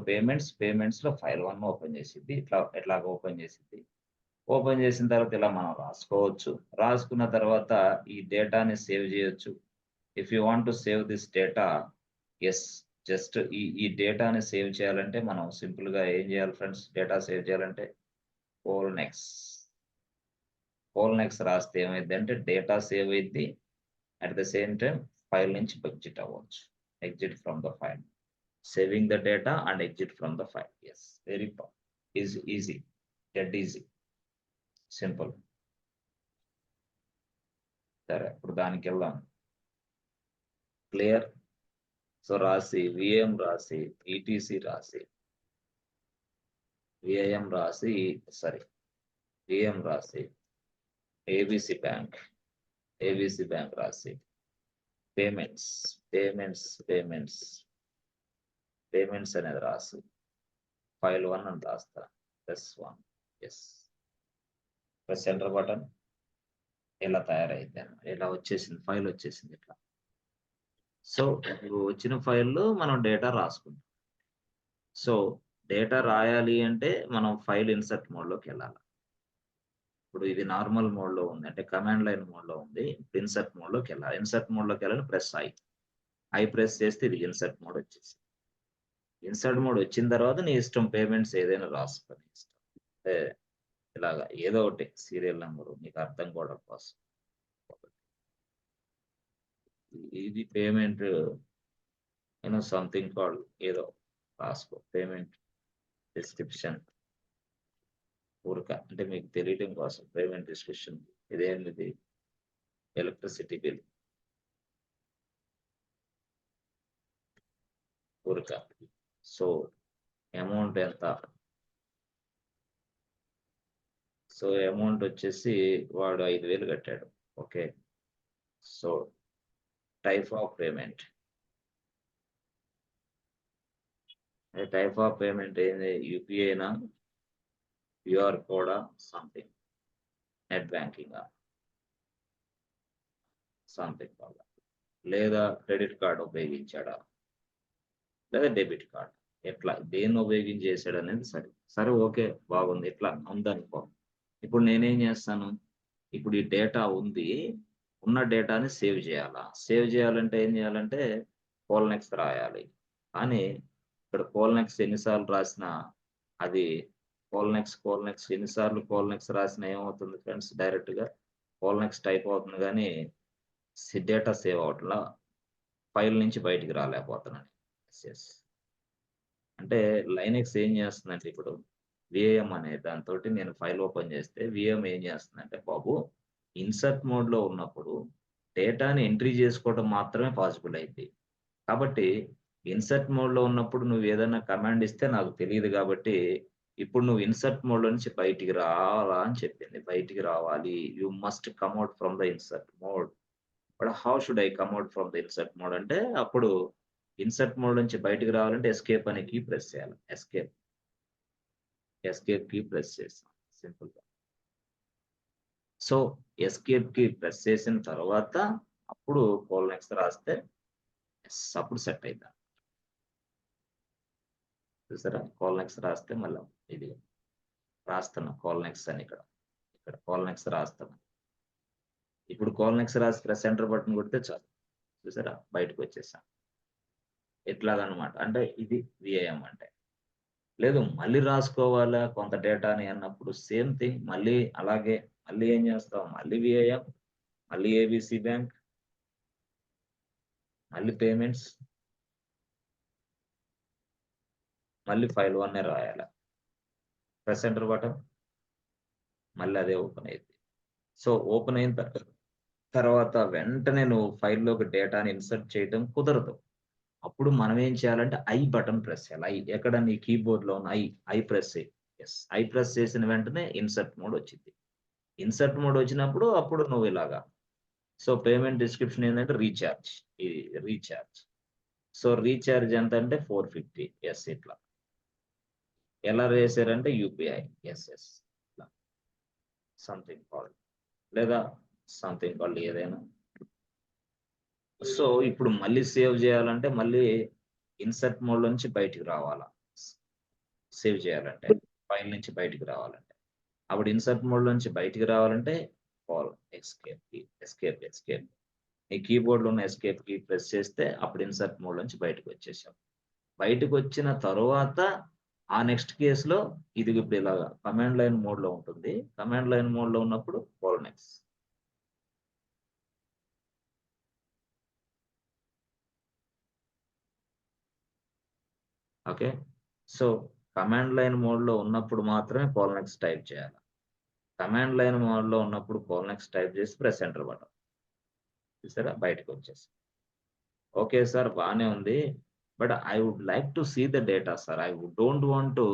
పేమెంట్స్‌లో ఫైల్ 1 ఓపెన్ చేసిద్ది. ఇట్లాగ ఓపెన్ చేసిద్ది. ఓపెన్ చేసిన తర్వాత ఇలా మనం రాసుకోవచ్చు. రాసుకున్న తర్వాత ఈ డేటాని సేవ్ చేయొచ్చు. If you want to save this data yes. Just ఈ డేటాని సేవ్ చేయాలంటే మనం సింపుల్‌గా ఏం చేయాలి ఫ్రెండ్స్? డేటా సేవ్ చేయాలంటే కోల్‌నెక్స్. కోల్‌నెక్స్ రాస్తే ఏమైద్దంటే డేటా సేవ్ అయిద్ది. At the same time file నుంచి ఎగ్జిట్ అవ్వచ్చు. Exit from the file. Saving the data and exit from the file. Yes. Very easy. Dead easy. Simple. సరే. ఇప్పుడు దానికెళ్దాం. క్లియర్? సో, రాసి విఏఎం రాసి, ఈటీసీ రాసి, విఏఎం రాసి సారీ విఏఎం రాసి, ఏబీసీ బ్యాంక్ రాసి, పేమెంట్స్, పేమెంట్స్ అనేది రాసి, ఫైల్ 1 అని రాస్తా. +1 యెస్. Press enter button. ఇలా తయారైద్దనమాట. ఇలా వచ్చేసింది. ఫైల్ వచ్చేసింది ఇట్లా. సో, ఇప్పుడు వచ్చిన ఫైల్‌లో మనం డేటా రాసుకుంటాం. సో, డేటా రాయాలి అంటే మనం ఫైల్ ఇన్సర్ట్ మోడ్‌లోకెళ్ళాలి. ఇప్పుడు ఇది నార్మల్ మోడ్‌లో ఉంది. అంటే కమాండ్ లైన్ మోడ్‌లో ఉంది. ఇప్పుడు ఇన్సర్ట్ మోడ్‌లోకెళ్ళాలి. ఇన్సర్ట్ మోడ్‌లోకెళ్ళాలి ప్రెస్ ఐ. ఐ ప్రెస్ చేస్తే ఇది ఇన్సర్ట్ మోడ్ వచ్చేసి ఇన్సర్ట్ మోడ్ వచ్చిన తర్వాత నీ ఇష్టం పేమెంట్స్ ఏదైనా రాసుకొని ఇష్టం అంటే ఇలాగా ఏదో ఒకటి సీరియల్ నెంబరు నీకు అర్థం కూడా కోసం ఇది పేమెంట్ సంథింగ్ కాల్ ఏదో రాసుకో పేమెంట్ డిస్క్రిప్షన్ ఊరక అంటే మీకు తెలియటం కోసం పేమెంట్ డిస్క్రిప్షన్ ఇదేంటిది ఎలక్ట్రిసిటీ బిల్ ఊరక సో అమౌంట్ ఎంత సో అమౌంట్ వచ్చేసి వాడు 5,000 కట్టాడు okay so type of payment type of payment ఏంది యూపీఐనా క్యూఆర్ కోడా సంథింగ్ నెట్ బ్యాంకింగ్ సంథింగ్ లేదా క్రెడిట్ కార్డ్ ఉపయోగించాడా లేదా డెబిట్ కార్డ్ ఎట్లా దేన్ని ఉపయోగించేసాడు అనేది సరే సరే ఓకే బాగుంది ఇట్లా ఉందనుకో ఇప్పుడు నేనేం చేస్తాను ఇప్పుడు ఈ డేటా ఉంది ఉన్న డేటాని సేవ్ చేయాలా సేవ్ చేయాలంటే ఏం చేయాలంటే కోల్నెక్స్ రాయాలి కానీ ఇక్కడ కోల్నెక్స్ ఎన్నిసార్లు రాసినా అది కోల్నెక్స్ ఎన్నిసార్లు కోల్నెక్స్ రాసినా ఏమవుతుంది ఫ్రెండ్స్ డైరెక్ట్గా కోల్నెక్స్ టైప్ అవుతుంది కానీ డేటా సేవ్ అవట్లా ఫైల్ నుంచి బయటికి రాలేకపోతున్నాను అంటే లైనెక్స్ ఏం చేస్తుందంటే ఇప్పుడు విఏఎం అనే దాంతో నేను ఫైల్ ఓపెన్ చేస్తే విఏఎం ఏం చేస్తుందంటే బాబు ఇన్సర్ట్ మోడ్లో ఉన్నప్పుడు డేటాని ఎంట్రీ చేసుకోవడం మాత్రమే పాసిబుల్ అయింది కాబట్టి ఇన్సర్ట్ మోడ్లో ఉన్నప్పుడు నువ్వు ఏదైనా కమాండ్ ఇస్తే నాకు తెలియదు కాబట్టి ఇప్పుడు నువ్వు ఇన్సర్ట్ మోడ్లో నుంచి బయటికి రావాలా అని చెప్పింది బయటికి రావాలి you must కమ్అట్ from the insert mode but how should I కమ్అట్ from the insert mode అంటే అప్పుడు ఇన్సర్ట్ మోడ్ నుంచి బయటికి రావాలంటే ఎస్కేప్ అనే కీ ప్రెస్ చేయాలి ఎస్కేప్ కీ ప్రెస్ చేస్తాం సింపుల్ గా సో ఎస్కేప్ కీ ప్రెస్ చేసిన తర్వాత అప్పుడు కోల్నెక్స్ రాస్తే అప్పుడు సెట్ అవుతా చూసారా కోల్నెక్స్ రాస్తే మళ్ళీ ఇది రాస్తున్నా కోల్నెక్స్ అని ఇక్కడ కోల్నెక్స్ రాస్తున్నా ఇప్పుడు కోల్నెక్స్ రాసి ప్రెస్ ఎంటర్ బటన్ కొడితే చాలు చూసారా బయటకు వచ్చేసాం ఎట్లాగనమాట అంటే ఇది విఐఎం అంటే లేదు మళ్ళీ రాసుకోవాలా కొంత డేటాని అన్నప్పుడు సేమ్ థింగ్ మళ్ళీ అలాగే మళ్ళీ ఏం చేస్తాం మళ్ళీ విఐఎం మళ్ళీ ఏబిసి బ్యాంక్ మళ్ళీ పేమెంట్స్ మళ్ళీ ఫైల్ 1 రాయాలి ప్రెస్ ఎంటర్ బటన్ మళ్ళీ అదే ఓపెన్ అయింది సో ఓపెన్ అయిన తర్వాత వెంటనే నువ్వు ఫైల్లోకి డేటాని ఇన్సర్ట్ చేయడం కుదరదు అప్పుడు మనం ఏం చేయాలంటే ఐ బటన్ ప్రెస్ చేయాలి ఎక్కడ నీ కీబోర్డ్లో ఉన్న ఐ ప్రెస్ చేయి ఐ ప్రెస్ చేసిన వెంటనే ఇన్సర్ట్ మోడ్ వచ్చింది ఇన్సర్ట్ మోడ్ వచ్చినప్పుడు అప్పుడు నువ్వు ఇలాగా సో పేమెంట్ డిస్క్రిప్షన్ ఏంటంటే రీఛార్జ్ సో రీఛార్జ్ ఎంత అంటే 450 ఇట్లా ఎలా వేసారంటే యూపీఐ సంథింగ్ కాల్ లేదా సంథింగ్ కాల్ ఏదైనా సో ఇప్పుడు మళ్ళీ సేవ్ చేయాలంటే మళ్ళీ ఇన్సర్ట్ మోడ్ నుంచి బయటికి రావాలా సేవ్ చేయాలంటే ఫైల్ నుంచి బయటికి రావాలంటే అప్పుడు ఇన్సర్ట్ మోడ్ నుంచి బయటికి రావాలంటే కాల్ ఎస్కేప్ నీ కీబోర్డ్లో ఉన్న ఎస్కేప్ కీ ప్రెస్ చేస్తే అప్పుడు ఇన్సర్ట్ మోడ్ నుంచి బయటకు వచ్చేసాం బయటకు వచ్చిన తర్వాత ఆ నెక్స్ట్ కేసులో ఇది ఇప్పుడు ఇలాగా కమాండ్ లైన్ మోడ్లో ఉంటుంది కమాండ్ లైన్ మోడ్లో ఉన్నప్పుడు colon x okay so command line మోడ్లో ఉన్నప్పుడు మాత్రమే కోల్నెక్స్ టైప్ చేయాలి కమాండ్ లైన్ మోడ్లో ఉన్నప్పుడు కోల్నెక్స్ టైప్ చేసి ప్రెస్ ఎంటర్ బటన్ చూసారా బయటకు వచ్చేసి ఓకే సార్ బాగానే ఉంది but I would like to see the data sir I don't want to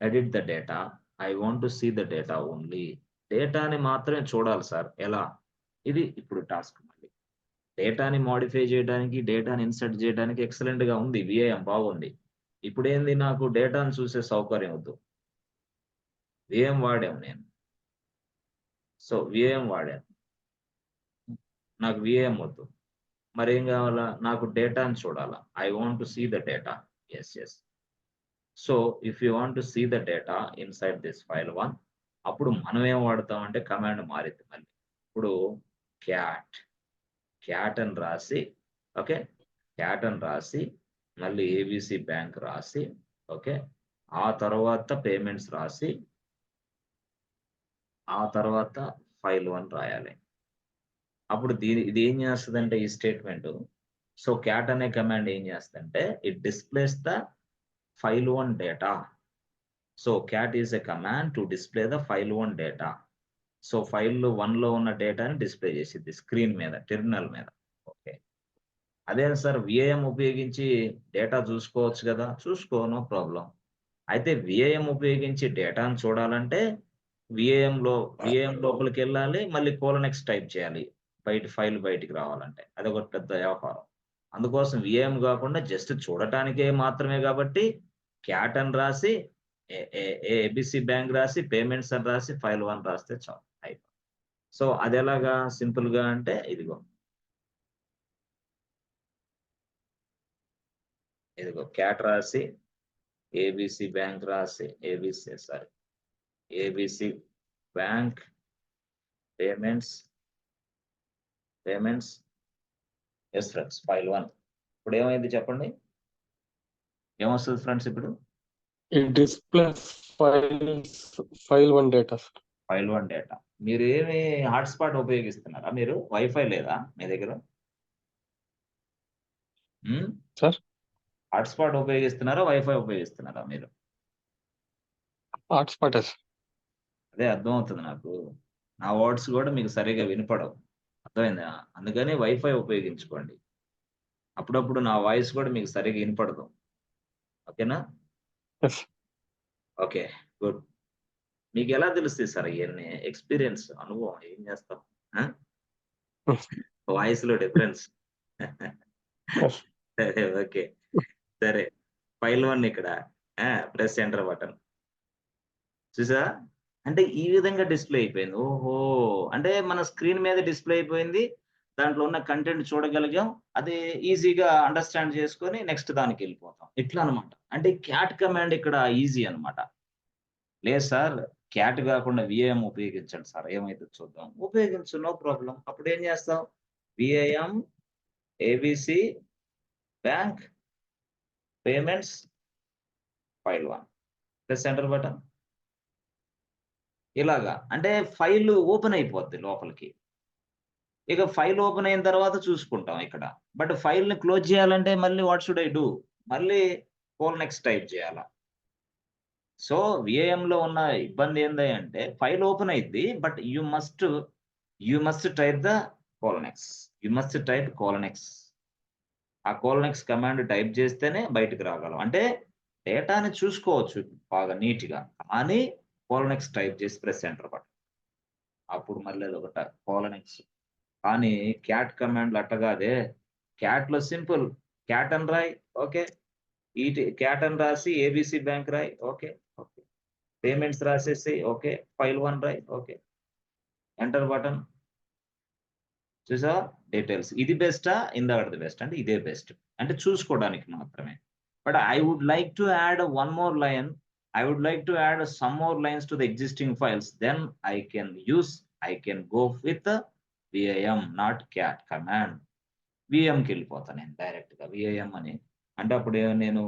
edit the data I want to see the data only డేటాని మాత్రమే చూడాలి సార్ ఎలా ఇది ఇప్పుడు టాస్క్ మళ్ళీ డేటాని మోడిఫై చేయడానికి డేటాని ఇన్సర్ట్ చేయడానికి ఎక్సలెంట్గా ఉంది విఐఎం బాగుంది ఇప్పుడు ఏంది నాకు డేటాను చూసే సౌకర్యం వద్దు విఐఎం వాడాము నేను సో విఐఎం వాడాను నాకు విఐఎం వద్దు మరి ఏం కావాలా నాకు డేటాని చూడాలా I want to see the data yes so if you want to see the data inside this file 1 అప్పుడు మనం ఏం వాడతాం అంటే కమాండ్ మారింది మళ్ళీ ఇప్పుడు క్యాట్ అని రాసి ఓకే క్యాట్ అని రాసి మళ్ళీ ఏబిసి బ్యాంక్ రాసి ఓకే, ఆ తర్వాత పేమెంట్స్ రాసి ఆ తర్వాత ఫైల్ 1 రాయాలి. అప్పుడు ఇది ఏం చేస్తదంటే ఈ స్టేట్మెంట్, సో క్యాట్ అనే కమాండ్ ఏం చేస్తదంటే it displays the file 1 data. So cat is a command to display the file 1 data. So file 1లో ఉన్న డేటాని డిస్ప్లే చేసిద్ది స్క్రీన్ మీద, టెర్మినల్ మీద. ఓకే, అదే సార్ విఐఎం ఉపయోగించి డేటా చూసుకోవచ్చు కదా, చూసుకో, నో ప్రాబ్లం. అయితే విఐఎం ఉపయోగించి డేటాను చూడాలంటే విఐఎం లోపలికి వెళ్ళాలి, మళ్ళీ కోలనెక్స్ టైప్ చేయాలి ఫైల్ బయటికి రావాలంటే. అదొక పెద్ద వ్యవహారం. అందుకోసం విఐఎం కాకుండా జస్ట్ చూడటానికే మాత్రమే కాబట్టి క్యాట్ అని రాసి ఏబిసి బ్యాంక్ రాసి పేమెంట్స్ అని రాసి ఫైల్ 1 రాస్తే చాలు అయిపోయింది. సో అది ఎలాగా సింపుల్ గా అంటే ఇదిగో క్యాట్ రాసి ఏబిసి బ్యాంక్ రాసి ABC bank payments yes friends file 1. ఇప్పుడు ఏమైంది చెప్పండి, ఏమొస్తుంది ఫ్రెండ్స్ ఇప్పుడు? It displays file 1 data, sir. File 1 data. మీరు ఏమి హాట్స్పాట్ ఉపయోగిస్తున్నారా? మీరు వైఫై లేదా మీ దగ్గర? సార్ హాట్స్పాట్ ఉపయోగిస్తున్నారా, వైఫై ఉపయోగిస్తున్నారా మీరు? హాట్స్పాట్. అదే అర్థమవుతుంది నాకు. నా వర్డ్స్ కూడా మీకు సరిగా వినపడవు, అర్థమైందా? అందుకని వైఫై ఉపయోగించుకోండి. అప్పుడప్పుడు నా వాయిస్ కూడా మీకు సరిగా వినపడదు. ఓకేనా? Yes. Okay, good. మీకు ఎలా తెలుస్తుంది సార్ ఇవన్నీ? ఎక్స్పీరియన్స్, అనుభవం, ఏం చేస్తాం? వాయిస్ లో డిఫరెన్స్. సరే, ఓకే, సరే. ఫైల్ 1 ఇక్కడ ప్రెస్ ఎంటర్ బటన్ చూసా, అంటే ఈ విధంగా డిస్ప్లే అయిపోయింది. ఓహో, అంటే మన స్క్రీన్ మీద డిస్ప్లే అయిపోయింది, దాంట్లో ఉన్న కంటెంట్ చూడగలిగాం, అది ఈజీగా అండర్స్టాండ్ చేసుకొని నెక్స్ట్ దానికి వెళ్ళిపోతాం. ఇట్లా అనమాట. అంటే క్యాట్ కమాండ్ ఇక్కడ ఈజీ అనమాట. లేదు సార్ క్యాట్ కాకుండా విఐఎం ఉపయోగించండి సార్, ఏమైతే చూద్దాం. ఉపయోగించు, నో ప్రాబ్లం. అప్పుడు ఏం చేస్తాం? VIM ABC bank payments file 1 press enter button. ఇలాగా అంటే ఫైల్ ఓపెన్ అయిపోద్ది లోపలికి. ఇక ఫైల్ ఓపెన్ అయిన తర్వాత చూసుకుంటాం ఇక్కడ. బట్ ఫైల్ ని క్లోజ్ చేయాలంటే మళ్ళీ వాట్ షుడ్ ఐ డూ? మళ్ళీ నెక్స్ట్ టైప్ చేయాలా. సో విఐఎం లో ఉన్న ఇబ్బంది ఏంది అంటే ఫైల్ ఓపెన్ అయింది, but you must type the colon x. ఆ కోలనెక్స్ కమాండ్ టైప్ చేస్తేనే బయటకు రాగలం. అంటే డేటాని చూసుకోవచ్చు బాగా నీట్ గా, కానీ కోలనెక్స్ టైప్ చేసి ప్రెస్ ఎంటర్ బటన్. అప్పుడు మళ్ళీ అదొకట కోలనెక్స్. కానీ క్యాట్ కమాండ్లు అట్టగాదే. క్యాట్ లో సింపుల్, క్యాట్ అని రాయి, ఓకే, క్యాట్ అని రాసి ఏబిసి బ్యాంక్ రాయి, ఓకే, పేమెంట్స్ రాసేసి, ఓకే, ఫైల్ 1 రాయి, ఓకే, ఎంటర్ బటన్. చూసా డీటెయిల్స్. ఇది బెస్టా, ఇందాకది బెస్ట్ అంటే ఇదే బెస్ట్, అంటే చూసుకోవడానికి మాత్రమే. But I would like to add one more line. I would like to add some more lines to the existing files. Then I can go with the VIM, not cat command. VIM కి వెళ్ళిపోతాను నేను డైరెక్ట్ గా VIM అని. అంటే అప్పుడు నేను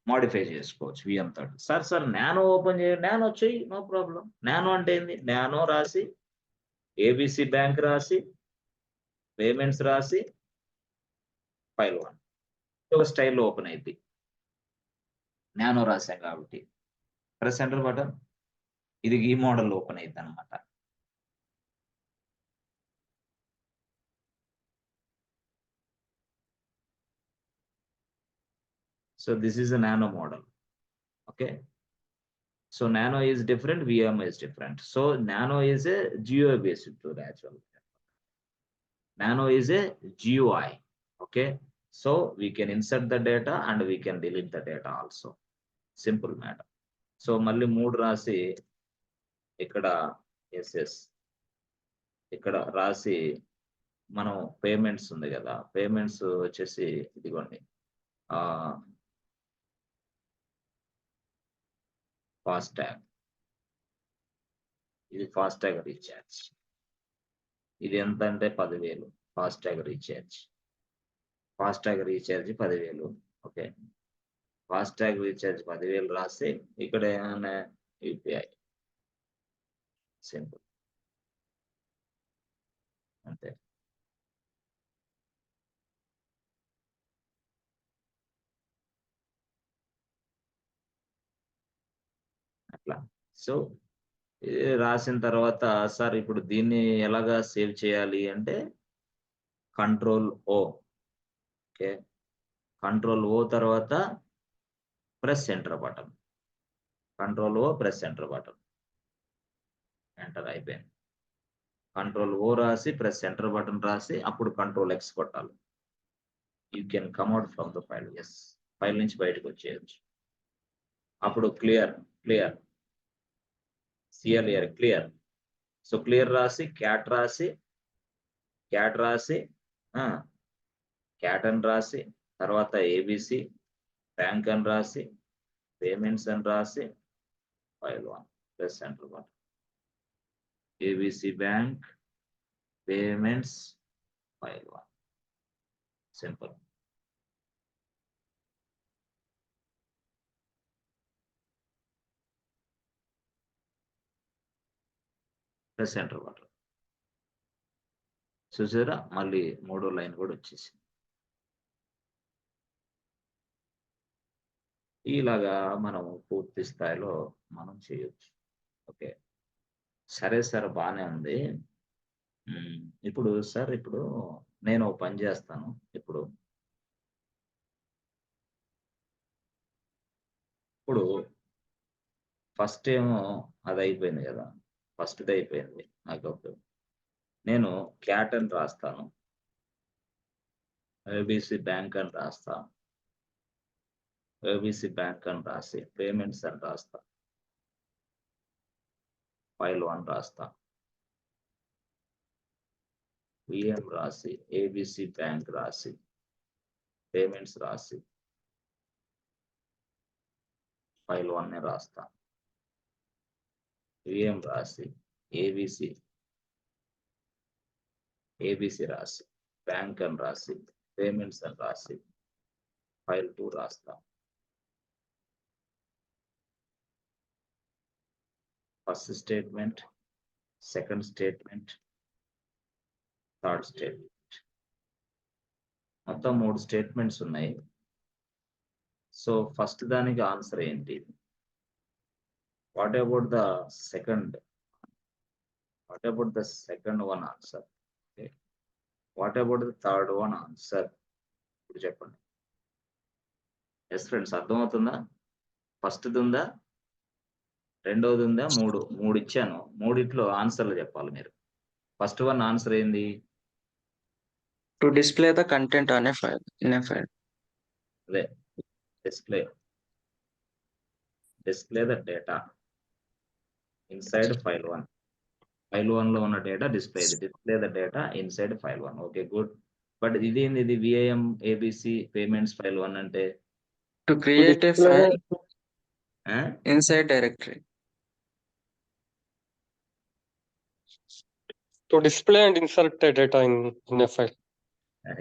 మోడిఫై చేసుకోవచ్చు VIM తోటి. సార్ నానో ఓపెన్ చేయండి, నానో చెయ్యి, నో ప్రాబ్లం. నానో అంటే ఏంది? నానో రాసి ఏబిసి బ్యాంక్ రాసి పేమెంట్స్ రాసి ఫైల్ 1 ఒక స్టైల్లో ఓపెన్ అయింది, నానో రాసాం కాబట్టి. Press enter button. ఇది ఈ మోడల్ ఓపెన్ అయింది అనమాట. So this is a nano model. Okay, so nano is different, VIM is different. So nano is a GUI based tool actual. Nano is a GUI. Okay, so we can insert the data and we can delete the data also. Simple matter. So మళ్ళీ 3 రాసి ఇక్కడ ఎస్ఎస్ ఇక్కడ రాసి మనం పేమెంట్స్ ఉంది కదా, పేమెంట్స్ వచ్చేసి ఇదిగోండి ఫాస్టాగ్. ఇది ఫాస్టాగ్ రీఛార్జ్. ఇది ఎంత అంటే 10,000 FASTag recharge. FASTag recharge 10,000. Okay, FASTag recharge 10,000 రాసి ఇక్కడ ఏమైనా యూపీఐ సింపుల్ అంతే. అట్లా. సో ఇది రాసిన తర్వాత సార్ ఇప్పుడు దీన్ని ఎలాగా సేవ్ చేయాలి అంటే control O. Okay, control O తర్వాత press enter button. Control O press enter button. Enter అయిపోయింది. కంట్రోల్ ఓ రాసి ప్రెస్ ఎంటర్ బటన్ రాసి అప్పుడు కంట్రోల్ ఎక్స్ కొట్టాలి. You can come out from the file. Yes, file నుంచి బయటకు వచ్చేయచ్చు. అప్పుడు clear clear clear. So clear రాసి క్యాట్ రాసి క్యాట్ అని రాసి తర్వాత ఏబిసి బ్యాంక్ అని రాసి పేమెంట్స్ అని రాసి file 1 press enter button. ABC bank payments file 1 simple. Press enter button. చూసారా, మళ్ళీ 3వ లైన్ కూడా వచ్చేసింది. ఇలాగా మనం పూర్తి స్థాయిలో మనం చేయొచ్చు. ఓకే, సరే సార్ బాగానే ఉంది. ఇప్పుడు సార్ ఇప్పుడు నేను ఒక పని చేస్తాను. ఇప్పుడు ఫస్ట్ ఏమో అది అయిపోయింది కదా, ఫస్ట్ది అయిపోయింది. నాకు నేను క్యాట్ అని రాస్తాను, ఏబిసి బ్యాంక్ అని రాస్తా, ఏబిసి బ్యాంక్ అని రాసి పేమెంట్స్ అని రాస్తా, ఫైల్ 1 రాస్తా, విఎం రాసి ఏబిసి బ్యాంక్ రాసి పేమెంట్స్ రాసి ఫైల్ 1 రాస్తా, విఎం రాసి ఏబిసి రాసి బ్యాంక్ అని రాసి పేమెంట్స్ అని రాసి ఫైల్ 2 రాస్తా. First statement, second statement, third statement, మొత్తం 3 స్టేట్మెంట్స్ ఉన్నాయి. సో ఫస్ట్ దానికి ఆన్సర్ ఏంటి? What about the second one answer? What about the third one answer? ఇప్పుడు చెప్పండి. ఎస్ ఫ్రెండ్స్, అర్థమవుతుందా? ఫస్ట్ది ఉందా, రెండోది ఉందా? మూడు ఇచ్చాను. మూడిట్లో ఆన్సర్లు చెప్పాలి మీరు. ఫస్ట్ వన్ ఆన్సర్ ఏంది? To display the content on a file in a file. అదే, display the data inside file 1. File 1 లో ఉన్న data display the data inside file 1. Okay, good. But ఇది విఐఎం ఏబిసి పేమెంట్స్ ఫైల్ 1 అంటే To create a file inside directory. To display and insert the data in a file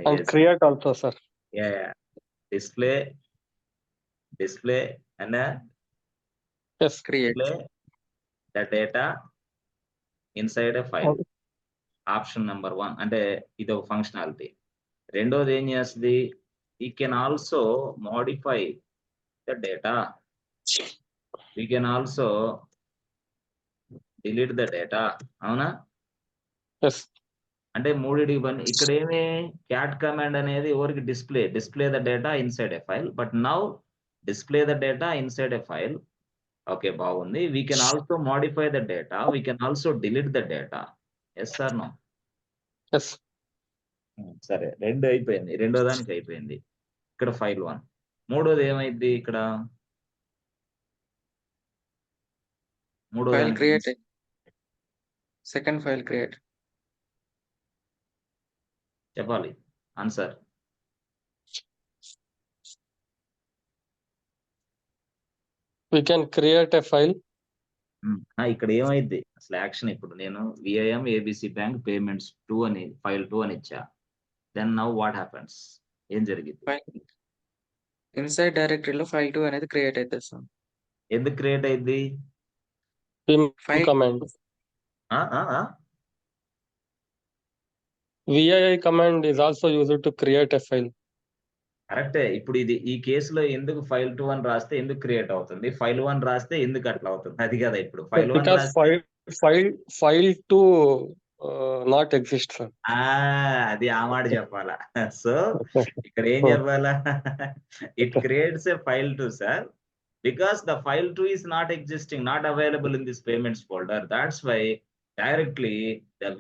and yes. create also, sir. Yeah. Display and Yes. Create. display the data inside a file. Option number 1 అంటే ఇది ఒక ఫంక్షనాలిటీ. రెండోది ఏం చేస్తుంది? we can also modify the data, we can also delete the data. అవునా? Yes. అంటే మూడిటికి పని. ఇక్కడ ఏమి క్యాట్ కమాండ్ అనేది ఎవరికి display the data inside a file, but now display the data inside a file. Okay, బాగుంది. We can also modify the data, we can also delete the data. Yes sir no? Yes. సరే, 2 అయిపోయింది. రెండో దానికి అయిపోయింది. ఇక్కడ ఫైల్ 1. మూడోది ఏమైంది? ఇక్కడ File create. Second file create. చెప్పాలి answer. We can create a file. ఇక్కడ ఏమైంది అసలు యాక్షన్? ఇప్పుడు నేను విఐఎం ఏబిసి బ్యాంక్ పేమెంట్స్ 2 అని ఫైల్ 2 అని ఇచ్చా. Then now what happens? ఏం జరిగింది? ఇన్సైడ్ డైరెక్టరీలో file2 అనేది క్రియేట్ అవుతుంది సార్. ఎందుకు క్రియేట్ అయింది? vim File command. ఆ, ఆ, ఆ? VII command is also used to create a file. కరెక్టే. ఇప్పుడు ఈ కేసులో ఎందుకు file2 అని రాస్తే ఎందుకు క్రియేట్ అవుతుంది? file1 రాస్తే ఎందుకు అట్లా అవుతుంది? అది కదా ఇప్పుడు file1 Because రాస్తే file2 not exist, sir. అది ఆ మాట చెప్పాలా? సో ఇక్కడ ఏం చెప్పాలా? It creates a file2 sir, because the file2 is not existing, not available in this payments folder. That's why directly the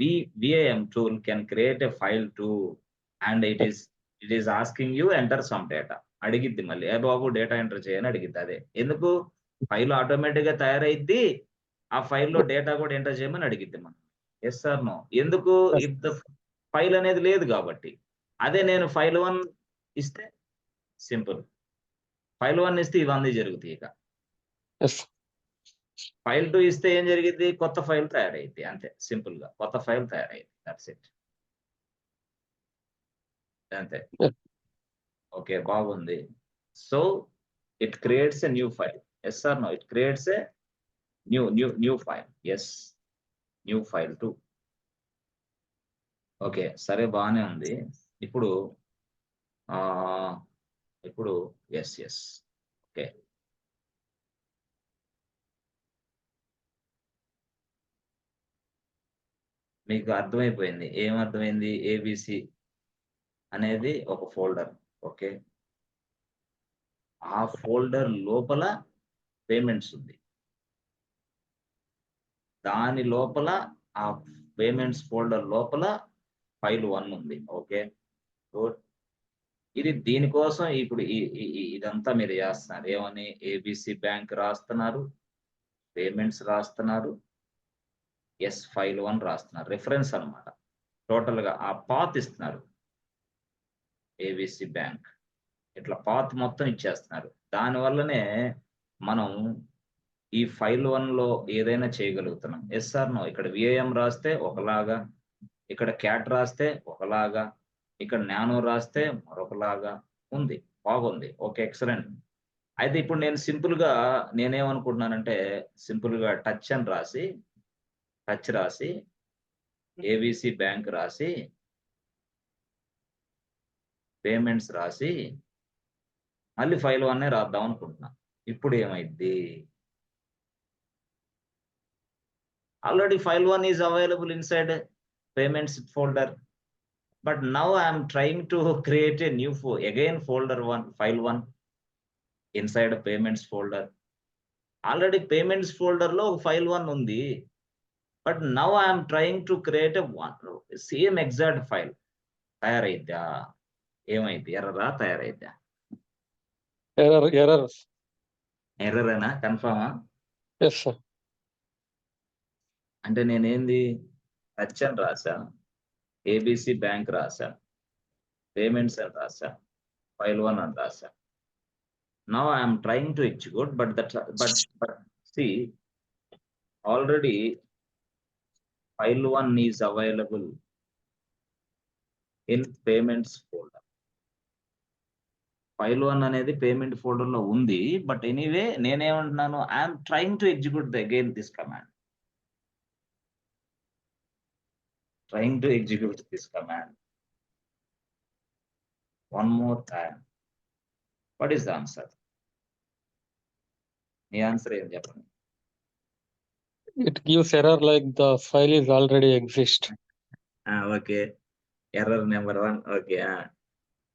VIM tool can create a file2, and it is asking you enter some data. అడిగిద్ది మళ్ళీ, ఏ బాబు డేటా ఎంటర్ చేయని అడిగిద్ది. అదే ఎందుకు ఫైల్ ఆటోమేటిక్ గా తయారైద్ది, ఆ ఫైల్లో డేటా కూడా ఎంటర్ చేయమని అడిగిద్ది మనం. Yes sir no? ఎందుకు? Yes. ఇఫ్ ద ఫైల్ అనేది లేదు కాబట్టి. అదే నేను file1 ఇస్తే సింపుల్, file1 ఇస్తే ఇవన్నీ జరుగుతాయి. ఇక Yes. file2 ఇస్తే ఏం జరిగింది? కొత్త ఫైల్ తయారైంది. అంతే, సింపుల్ గా కొత్త ఫైల్ తయారైంది. That's it. అంతే. Yes. ఓకే, బాగుంది. So it creates a new file. Yes or no? It creates a new file. Yes, new file2. Okay, సరే, బాగానే ఉంది. ఇప్పుడు ఎస్ ఓకే. మీకు అర్థమైపోయింది. ఏం అర్థమైంది? ఏబిసి అనేది ఒక ఫోల్డర్. ఓకే, ఆ ఫోల్డర్ లోపల పేమెంట్స్ ఉంది. దాని లోపల, ఆ పేమెంట్స్ ఫోల్డర్ లోపల file1 ఉంది. Okay, good. ఇది దీనికోసం ఇప్పుడు ఇదంతా మీరు చేస్తున్నారు. ఏమని? ఏబిసి బ్యాంక్ రాస్తున్నారు, పేమెంట్స్ రాస్తున్నారు, file1 రాస్తున్నారు. రిఫరెన్స్ అన్నమాట. టోటల్ గా ఆ పాత్ ఇస్తున్నారు. ఏబిసి బ్యాంక్ ఇట్లా పాత్ మొత్తం ఇచ్చేస్తున్నారు. దానివల్లనే మనం ఈ file1 లో ఏదైనా చేయగలుగుతున్నాం. Yes or no? ఇక్కడ విఐఎం రాస్తే ఒకలాగా, ఇక్కడ క్యాట్ రాస్తే ఒకలాగా, ఇక్కడ నానో రాస్తే మరొకలాగా ఉంది. బాగుంది. Okay, excellent. అయితే ఇప్పుడు నేను సింపుల్ గా నేనేమనుకుంటున్నానంటే, సింపుల్ గా టచ్ రాసి ఏబిసి బ్యాంక్ రాసి పేమెంట్స్ రాసి మళ్ళీ file1 రాద్దాం అనుకుంటున్నా. ఇప్పుడు ఏమైంది? Already file1 is available inside payments folder, but now I am trying to create a new file1 inside a payments folder. Already payments folder లో file1 ఉంది, but now I am trying to create a same exact file. తయారైద్దా? ఏమైంది? ఎర్రరా? తయారైద్దా? Error. ఎర్రరేనా? కన్ఫర్మా? Yes, sir. అంటే నేనేంది? టచ్ అని రాసా, ఏబిసి బ్యాంక్ రాసా, పేమెంట్స్ అని రాసా, file1 అని రాసా. Now I am trying to execute, but see, already file1 is available in payments folder. file1 అనేది పేమెంట్ ఫోల్డర్ లో ఉంది. బట్ ఎనీవే నేనేమంటున్నాను? I'm trying to execute again this command. Trying to execute this command one more time. What is the answer? The answer is చెప్పండి. It gives error like the file is already exist. Okay, error number 1. Okay,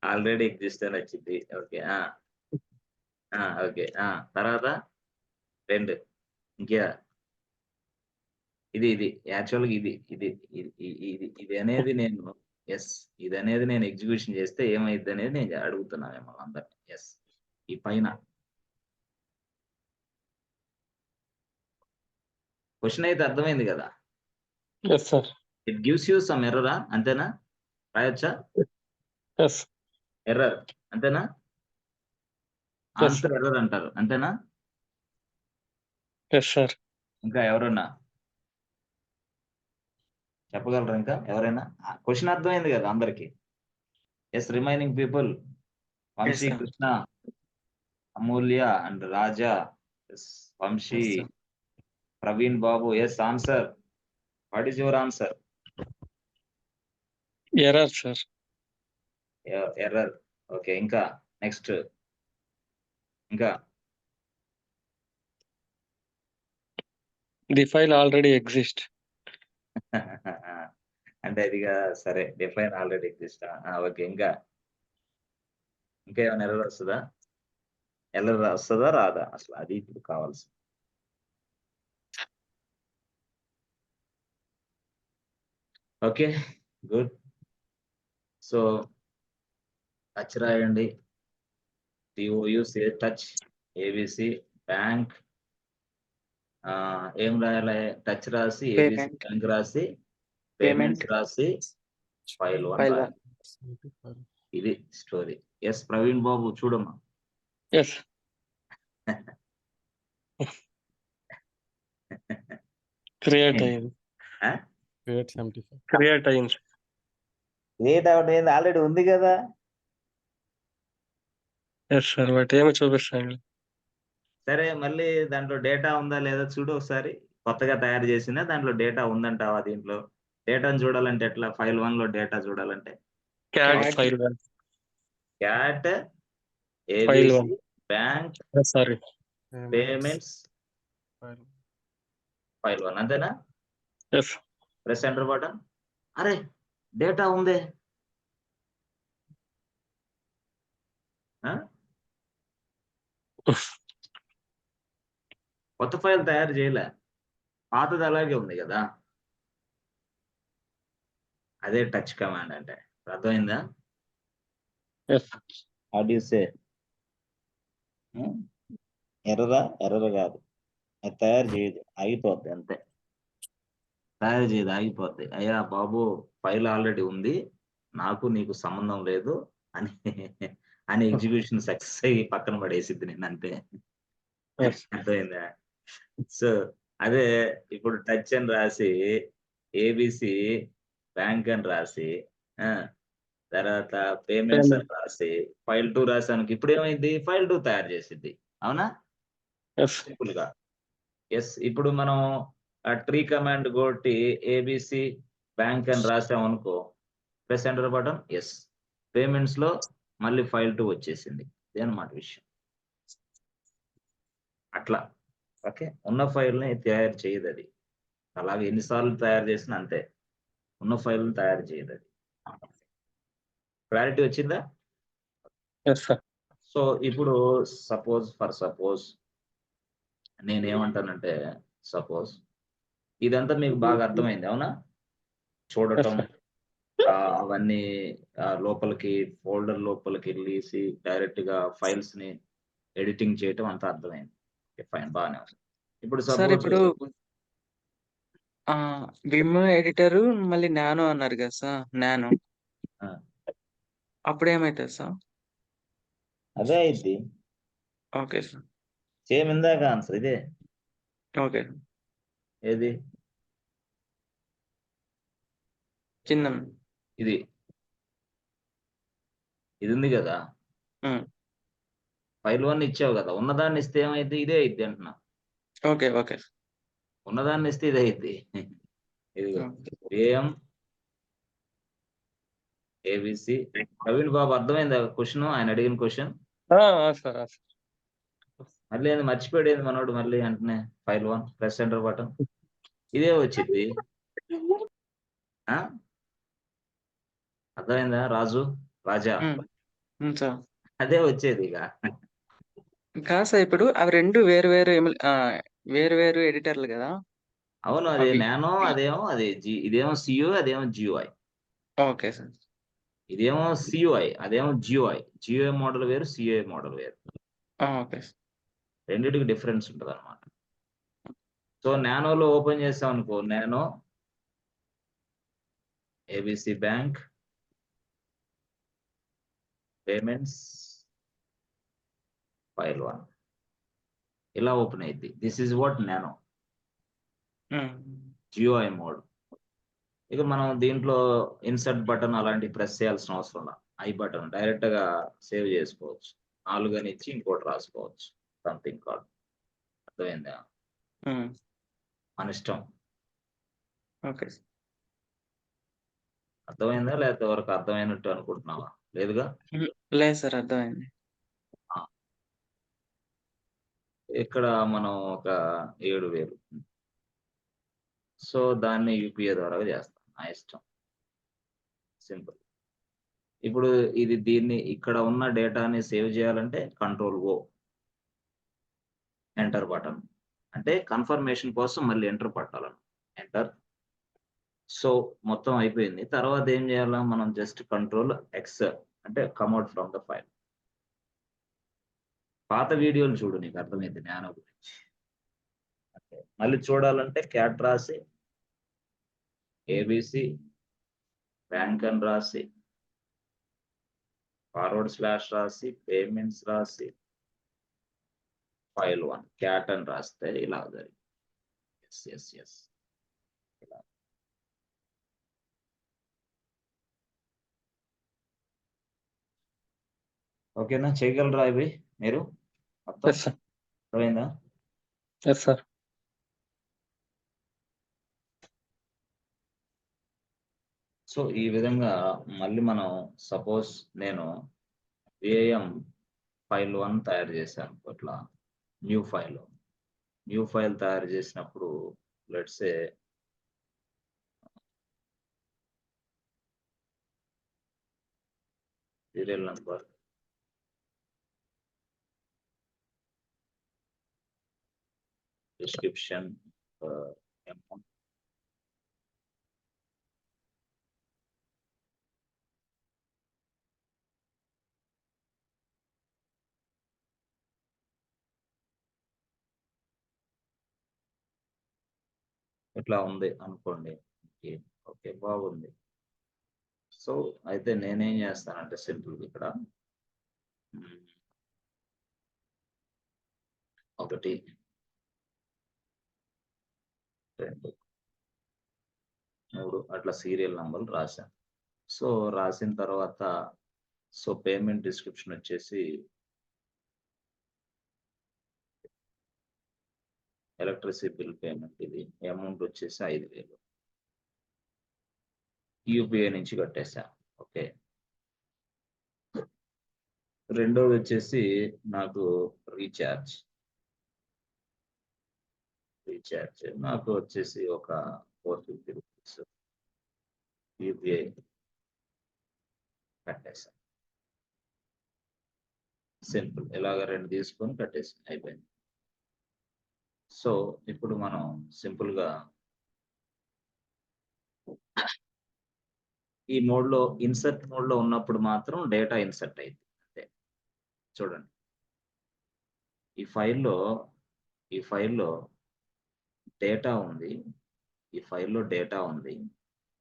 already exist అని వచ్చింది. ఓకే, ఓకే, తర్వాత 2 ఇంకా ఇది యాక్చువల్గా ఇది అనేది నేను ఇది అనేది నేను ఎగ్జిక్యూషన్ చేస్తే ఏమైంది అనేది నేను అడుగుతున్నా మిమ్మల్ని అందరినీ. ఈ పైన క్వశ్చన్ అయితే అర్థమైంది కదా? Yes, sir. It gives you some ఎర్రరా? అంతేనా? రాయొచ్చా? Yes. ఎర్రర్ అంతేనా? Yes, ఆన్సర్ ఎర్రర్ అంటారు అంతేనా? Yes, sir. ఇంకా ఎవరన్నా చెప్పగలరా? ఇంకా ఎవరైనా? క్వశ్చన్ అర్థమైంది కదా అందరికి? Yes remaining people Vamshi, sir. Krishna, Amulya and Raja. Yes Vamshi, Yes, sir. Praveen Babu. Yes answer. What is your answer? Error, sir. Error. Okay, ఇంకా నెక్స్ట్. ఇంకా The file already exists. అంటే అదిగా సరే, డిఫైన్ ఆల్రెడీ ఎగ్జిస్ట్. ఓకే, ఇంకా ఏమైనా ఎర్రర్ వస్తుందా? ఎర్రర్ వస్తుందా రాదా? అసలు అది ఇప్పుడు కావాల్సి. Okay, good. సో టచ్ రాయండి. TOUC touch, ABC bank. ఏం రాయాలి? టచ్ రాసి ఏబిసి Payment. బ్యాంక్ రాసి Payment. పేమెంట్స్ రాసి ఫైల్ 1 File రాయాలి. ఇది స్టోరీ. ఎస్ ప్రవీణ్ బాబు చూడమ్మా. Yes. Create అయింది. Create 75. Create అయింది. క్రియేట్ అవ్వడం ఆల్రెడీ ఉంది కదా. ఎస్ సార్, బట్ ఏమి చూపిస్తాను. సరే, మళ్ళీ దాంట్లో డేటా ఉందా లేదా చూడు ఒకసారి. కొత్తగా తయారు చేసినా దాంట్లో డేటా ఉందంటావా? దీంట్లో డేటాను చూడాలంటే ఎట్లా? ఫైల్ 1 లో డేటా చూడాలంటే cat Cat. File cat File ABC 1. Bank sorry, payments File. File 1 అంతేనా? ఎస్. Press enter button. అరే డేటా ఉందే. కొత్త ఫైల్ తయారు చేయలే, పాతది అలాగే ఉంది కదా. అదే టచ్ కమాండ్ అంటే. అర్థమైందా? ఎస్. ఆడియోసే ఎర్రర్ కాదు, అది తయారు చేయదు, ఆగిపోద్ది అంతే. తయారు చేయదు, ఆగిపోద్ది. అయ్యా బాబు, ఫైల్ ఆల్రెడీ ఉంది, నాకు నీకు సంబంధం లేదు అని అని ఎగ్జిక్యూషన్ సక్సెస్ అయ్యి పక్కన పడేసిద్ది నేను అంతే. ఎస్. అర్థమైందా? సో అదే ఇప్పుడు టచ్ అని రాసి ఏబిసి బ్యాంక్ అని రాసి తర్వాత పేమెంట్స్ అని రాసి ఫైల్ 2 రాసానికి ఇప్పుడు ఏమైంది? ఫైల్ 2 తయారు చేసిద్ది. అవునా? ఎస్. సింపుల్ గా. ఎస్, ఇప్పుడు మనం ట్రీ కమాండ్ కొట్టి ఏబిసి బ్యాంక్ అని రాసాం అనుకో, press enter button. Yes, payments లో మళ్ళీ ఫైల్ 2 వచ్చేసింది. ఇదేనమాట విషయం. అట్లా. ఓకే, ఉన్న ఫైల్ని తయారు చేయదు అది. అలాగే ఎన్నిసార్లు తయారు చేసినా అంతే, ఉన్న ఫైల్ని తయారు చేయదు అది. క్లారిటీ వచ్చిందా? Yes sir. సో ఇప్పుడు సపోజ్ నేనేమంటానంటే, సపోజ్ ఇదంతా మీకు బాగా అర్థమైంది, అవునా? చూడటం, అవన్నీ లోపలికి ఫోల్డర్ లోపలికి వెళ్ళేసి డైరెక్ట్ గా ఫైల్స్ ని ఎడిటింగ్ చేయటం అంతా అర్థమైంది. ఫైన్, బాగానే ఉంది. ఇప్పుడు సార్ సపోజ్ ఇప్పుడు విమ్ ఎడిటర్ మళ్ళీ నానో అన్నారు కదా సార్, నానో అప్పుడు ఏమైతుంది సార్? అదే అయింది. Okay sir. సేమ్ ఇందాక ఆన్సర్ ఇదే. ఓకే. ఏది? చిన్న ఇది ఉంది కదా, ఫైల్ 1 ఇచ్చావు కదా, ఉన్నదాన్ని ఇస్తే ఏమైంది? ఇదే అయింది అంటున్నా. ఓకే. ఓకే. ఉన్నదాన్ని ఇస్తే ఇదే అయింది. ఇదిగో ఏఎం ఏబిసి. ప్రవీణ్ బాబు అర్థమైందా క్వశ్చన్? ఆయన అడిగిన క్వశ్చన్ సార్. మళ్ళీ ఏంది మర్చిపోయాడు మనోడు? మళ్ళీ వెంటనే ఫైల్ 1 ప్రెస్ ఎంటర్ బటన్, ఇదే వచ్చింది. అర్థమైందా రాజు, రాజా? సార్ అదే వచ్చేది ఇక. కాదు సార్, ఇప్పుడు అవి రెండు వేరు వేరు ఎడిటర్లు కదా. అవును, అదే అవి నానో, అదేమో ఇదేమో సియు, అదేమో జియోఐ. Okay sir. ఇదేమో సియుఐ, అదేమో జియోఐ. జియోఐ మోడల్ వేరు, సియుఐ మోడల్ వేరు. ఓకే. రెండింటికి డిఫరెన్స్ ఉంటుంది అనమాట. సో నానోలో ఓపెన్ చేసాం అనుకో, nano ABC bank payments file 1 ఇలా ఓపెన్ అయింది. This is what nano GUI mode. ఇక మనం దీంట్లో ఇన్సర్ట్ బటన్ అలాంటి ప్రెస్ చేయాల్సిన అవసరం లేదు. ఐ బటన్ డైరెక్ట్గా సేవ్ చేసుకోవచ్చు. 4 అని ఇచ్చి ఇంకోటి రాసుకోవచ్చు. Something call. అర్థమైందా? మన ఇష్టం. ఓకే. అర్థమైందా? లేకపోతే ఎవరికి అర్థమైనట్టు అనుకుంటున్నావా? లేదుగా? లేదు సార్, అర్థమైంది. ఆ! ఇక్కడ మనం ఒక 7,000. సో, దాన్ని యూపీఐ ద్వారా చేస్తాం. నా ఇష్టం. సింపుల్. ఇప్పుడు దీన్ని ఇక్కడ ఉన్న డేటాని సేవ్ చేయాలంటే కంట్రోల్ ఓ. Enter button. అంటే కన్ఫర్మేషన్ కోసం మళ్ళీ ఎంటర్ పట్టాలను. ఎంటర్. సో, మొత్తం అయిపోయింది. తర్వాత ఏం చేయాలా? మనం జస్ట్ కంట్రోల్ ఎక్స్ అంటే come out from the file. పాత వీడియోలు చూడు, నీకు అర్థమైంది నానో గురించి. ఓకే. మళ్ళీ చూడాలంటే క్యాట్ రాసి ఏబీసీ బ్యాంక్ అని రాసి ఫార్వర్డ్ స్లాష్ రాసి పేమెంట్స్ రాసి ఫైల్ 1 క్యాట్ అని రాస్తే ఇలా జరిగింది. ఎస్ ఇలా. ఓకేనా? చేయగలరా ఇవి మీరు మొత్తం? Yes, sir. అర్థమైందా? Yes, sir. సో, ఈ విధంగా మళ్ళీ మనం సపోజ్ నేను విఐఎం ఫైల్ 1 తయారు చేశాను. ఇట్లా న్యూ ఫైల్ తయారు చేసినప్పుడు let's say serial number description amount ఇట్లా ఉంది అనుకోండి. ఓకే, బాగుంది. సో, అయితే నేనేం చేస్తానంటే సింపుల్ ఇక్కడ 1, 2, 3 అట్లా సీరియల్ నంబర్లు రాశాను. సో, రాసిన తర్వాత పేమెంట్ డిస్క్రిప్షన్ వచ్చేసి ఎలక్ట్రిసిటీ బిల్ పేమెంట్ ఇది. అమౌంట్ వచ్చేసి 5,000. యూపీఐ నుంచి కట్టేసా. ఓకే. రెండోది వచ్చేసి నాకు రీఛార్జ్ నాకు వచ్చేసి ఒక 450 రూపీస్ యూపీఐ కట్టేసా. సింపుల్. ఇలాగ 2 తీసుకొని కట్టేసి అయిపోయింది. సో, ఇప్పుడు మనం సింపుల్గా ఈ మోడ్లో ఇన్సర్ట్ మోడ్లో ఉన్నప్పుడు మాత్రం డేటా ఇన్సర్ట్ అయింది. అంతే. చూడండి, ఈ ఫైల్లో డేటా ఉంది.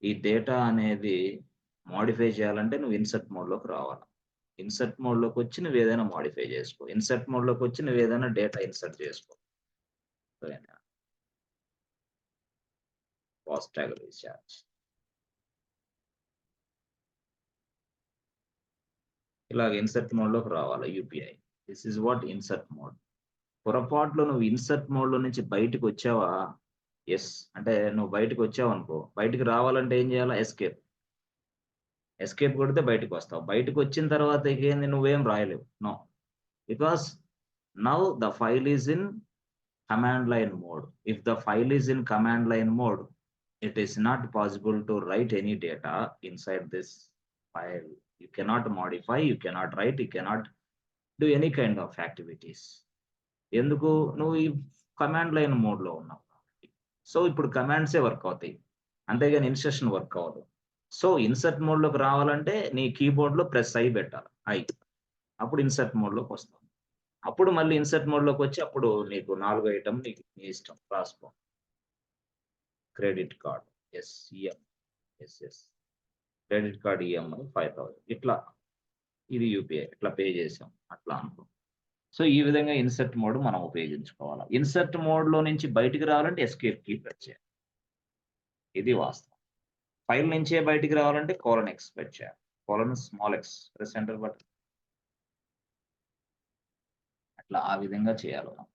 ఈ డేటా అనేది మోడిఫై చేయాలంటే నువ్వు ఇన్సర్ట్ మోడ్లోకి రావాలి. ఇన్సర్ట్ మోడ్లోకి వచ్చి నువ్వు ఏదైనా మోడిఫై చేసుకో. ఇన్సర్ట్ మోడ్లోకి వచ్చి నువ్వు ఏదైనా డేటా ఇన్సర్ట్ చేసుకో. ఫాస్టాగ్ రీఛార్జ్ ఇలాగ ఇన్సర్ట్ మోడ్లోకి రావాలి UPI. This is what insert mode. పొరపాటులో నువ్వు ఇన్సర్ట్ మోడ్లో నుంచి బయటకు వచ్చావా? ఎస్ అంటే నువ్వు బయటకు వచ్చావు అనుకో, బయటకు రావాలంటే ఏం చేయాలా? ఎస్కేప్ కొడితే బయటకు వస్తావు. బయటకు వచ్చిన తర్వాత ఏంది, నువ్వేం రాయలేవు. No, because now the file is in command line mode. If the file is in command line mode, it is not possible to write any data inside this file. You cannot modify, you cannot write, you cannot do any kind of activities. ఎందుకు? నువ్వు ఈ కమాండ్ లైన్ మోడ్లో ఉన్నావు. సో, ఇప్పుడు కమాండ్సే వర్క్ అవుతాయి, అంతేగాని ఇన్స్ట్రక్షన్ వర్క్ అవ్వదు. సో, ఇన్సర్ట్ మోడ్లోకి రావాలంటే నీ కీబోర్డ్లో ప్రెస్ ఐ పెట్టాలి. అప్పుడు ఇన్సర్ట్ మోడ్లోకి వస్తావు. అప్పుడు మళ్ళీ ఇన్సర్ట్ మోడ్లోకి వచ్చి అప్పుడు నీకు 4 ఐటమ్ నీకు నీ ఇష్టం రాసుకో. Credit card credit card EMI 5,000 ఇట్లా. ఇది యూపీఐ ఇట్లా పే చేసాం అట్లా అనుకో. సో, ఈ విధంగా ఇన్సర్ట్ మోడ్ మనం ఉపయోగించుకోవాలి. ఇన్సర్ట్ మోడ్లో నుంచి బయటికి రావాలంటే ఎస్కేప్ కీ ప్రెస్ చేయాలి. ఇది వాస్తవం. ఫైల్ నుంచే బయటికి రావాలంటే : X ప్రెస్ చేయాలి. Colon small X centre button అట్లా ఆ విధంగా చేయాలి మనం.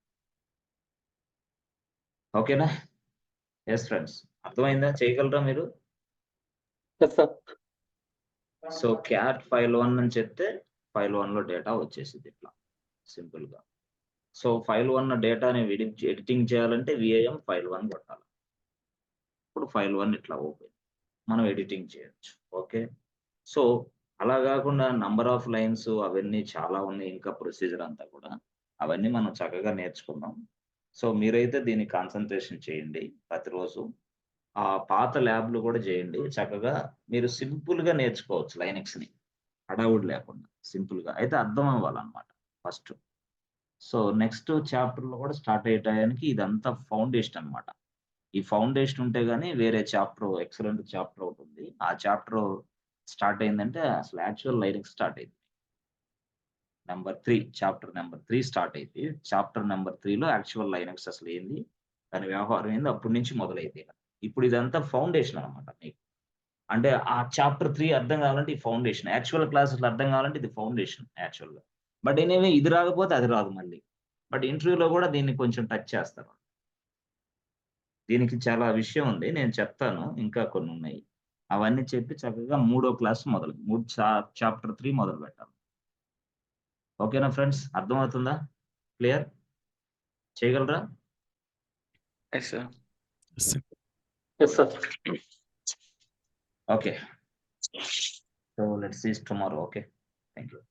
ఓకేనా? ఎస్ ఫ్రెండ్స్, అర్థమైందా? చేయగలరా మీరు? Yes, sir. So cat file 1 అని చెప్తే ఫైల్ 1 లో డేటా వచ్చేసింది ఇట్లా సింపుల్ గా. సో ఫైల్ 1 డేటాని ఎడిటింగ్ చేయాలంటే విఐఎం ఫైల్ 1 కొట్టాలి. ఇప్పుడు ఫైల్ 1 ఇట్లా ఓపెన్, మనం ఎడిటింగ్ చేయొచ్చు. ఓకే, సో అలా కాకుండా నంబర్ ఆఫ్ లైన్స్ అవన్నీ చాలా ఉన్నాయి, ఇంకా ప్రొసీజర్ అంతా కూడా అవన్నీ మనం చక్కగా నేర్చుకుందాం. సో మీరైతే దీన్ని కాన్సన్ట్రేషన్ చేయండి ప్రతిరోజు. ఆ పాత ల్యాబ్లు కూడా చేయండి చక్కగా. మీరు సింపుల్ గా నేర్చుకోవచ్చు లైనెక్స్ ని, హడావుడి లేకుండా సింపుల్ గా. అయితే అర్థం అవ్వాలన్నమాట ఫస్ట్. సో నెక్స్ట్ చాప్టర్ లో కూడా స్టార్ట్ అయ్యే టయానికి ఇదంతా ఫౌండేషన్ అన్నమాట. ఈ ఫౌండేషన్ ఉంటే గానీ వేరే చాప్టర్, ఎక్సలెంట్ చాప్టర్ ఒకటి ఉంది. ఆ చాప్టర్ స్టార్ట్ అయిందంటే అసలు యాక్చువల్ లైనెక్స్ స్టార్ట్ అయింది. చాప్టర్ నెంబర్ 3 స్టార్ట్ అయింది. చాప్టర్ నెంబర్ 3లో యాక్చువల్ లైనెక్స్ అసలు ఏంది, దాని వ్యవహారం ఏంది, అప్పటి నుంచి మొదలైంది. ఇప్పుడు ఇదంతా ఫౌండేషన్ అన్నమాట మీకు. అంటే ఆ చాప్టర్ 3 అర్థం కావాలంటే ఈ ఫౌండేషన్, యాక్చువల్ క్లాసెస్ అర్థం కావాలంటే ఇది ఫౌండేషన్ యాక్చువల్‌గా. బట్ ఎనీవే ఇది రాకపోతే అది రాదు మళ్ళీ. బట్ ఇంటర్వ్యూలో కూడా దీన్ని కొంచెం టచ్ చేస్తారు. దీనికి చాలా విషయం ఉంది, నేను చెప్తాను. ఇంకా కొన్ని ఉన్నాయి. అవన్నీ చెప్పి చక్కగా మూడో క్లాస్ చాప్టర్ 3 మొదలు పెట్టాలి. ఓకేనా ఫ్రెండ్స్? అర్థమవుతుందా? క్లియర్? చేయగలరా? Yes sir. Yes, sir. Yes, sir. Okay. So let's see tomorrow. Okay. Thank you.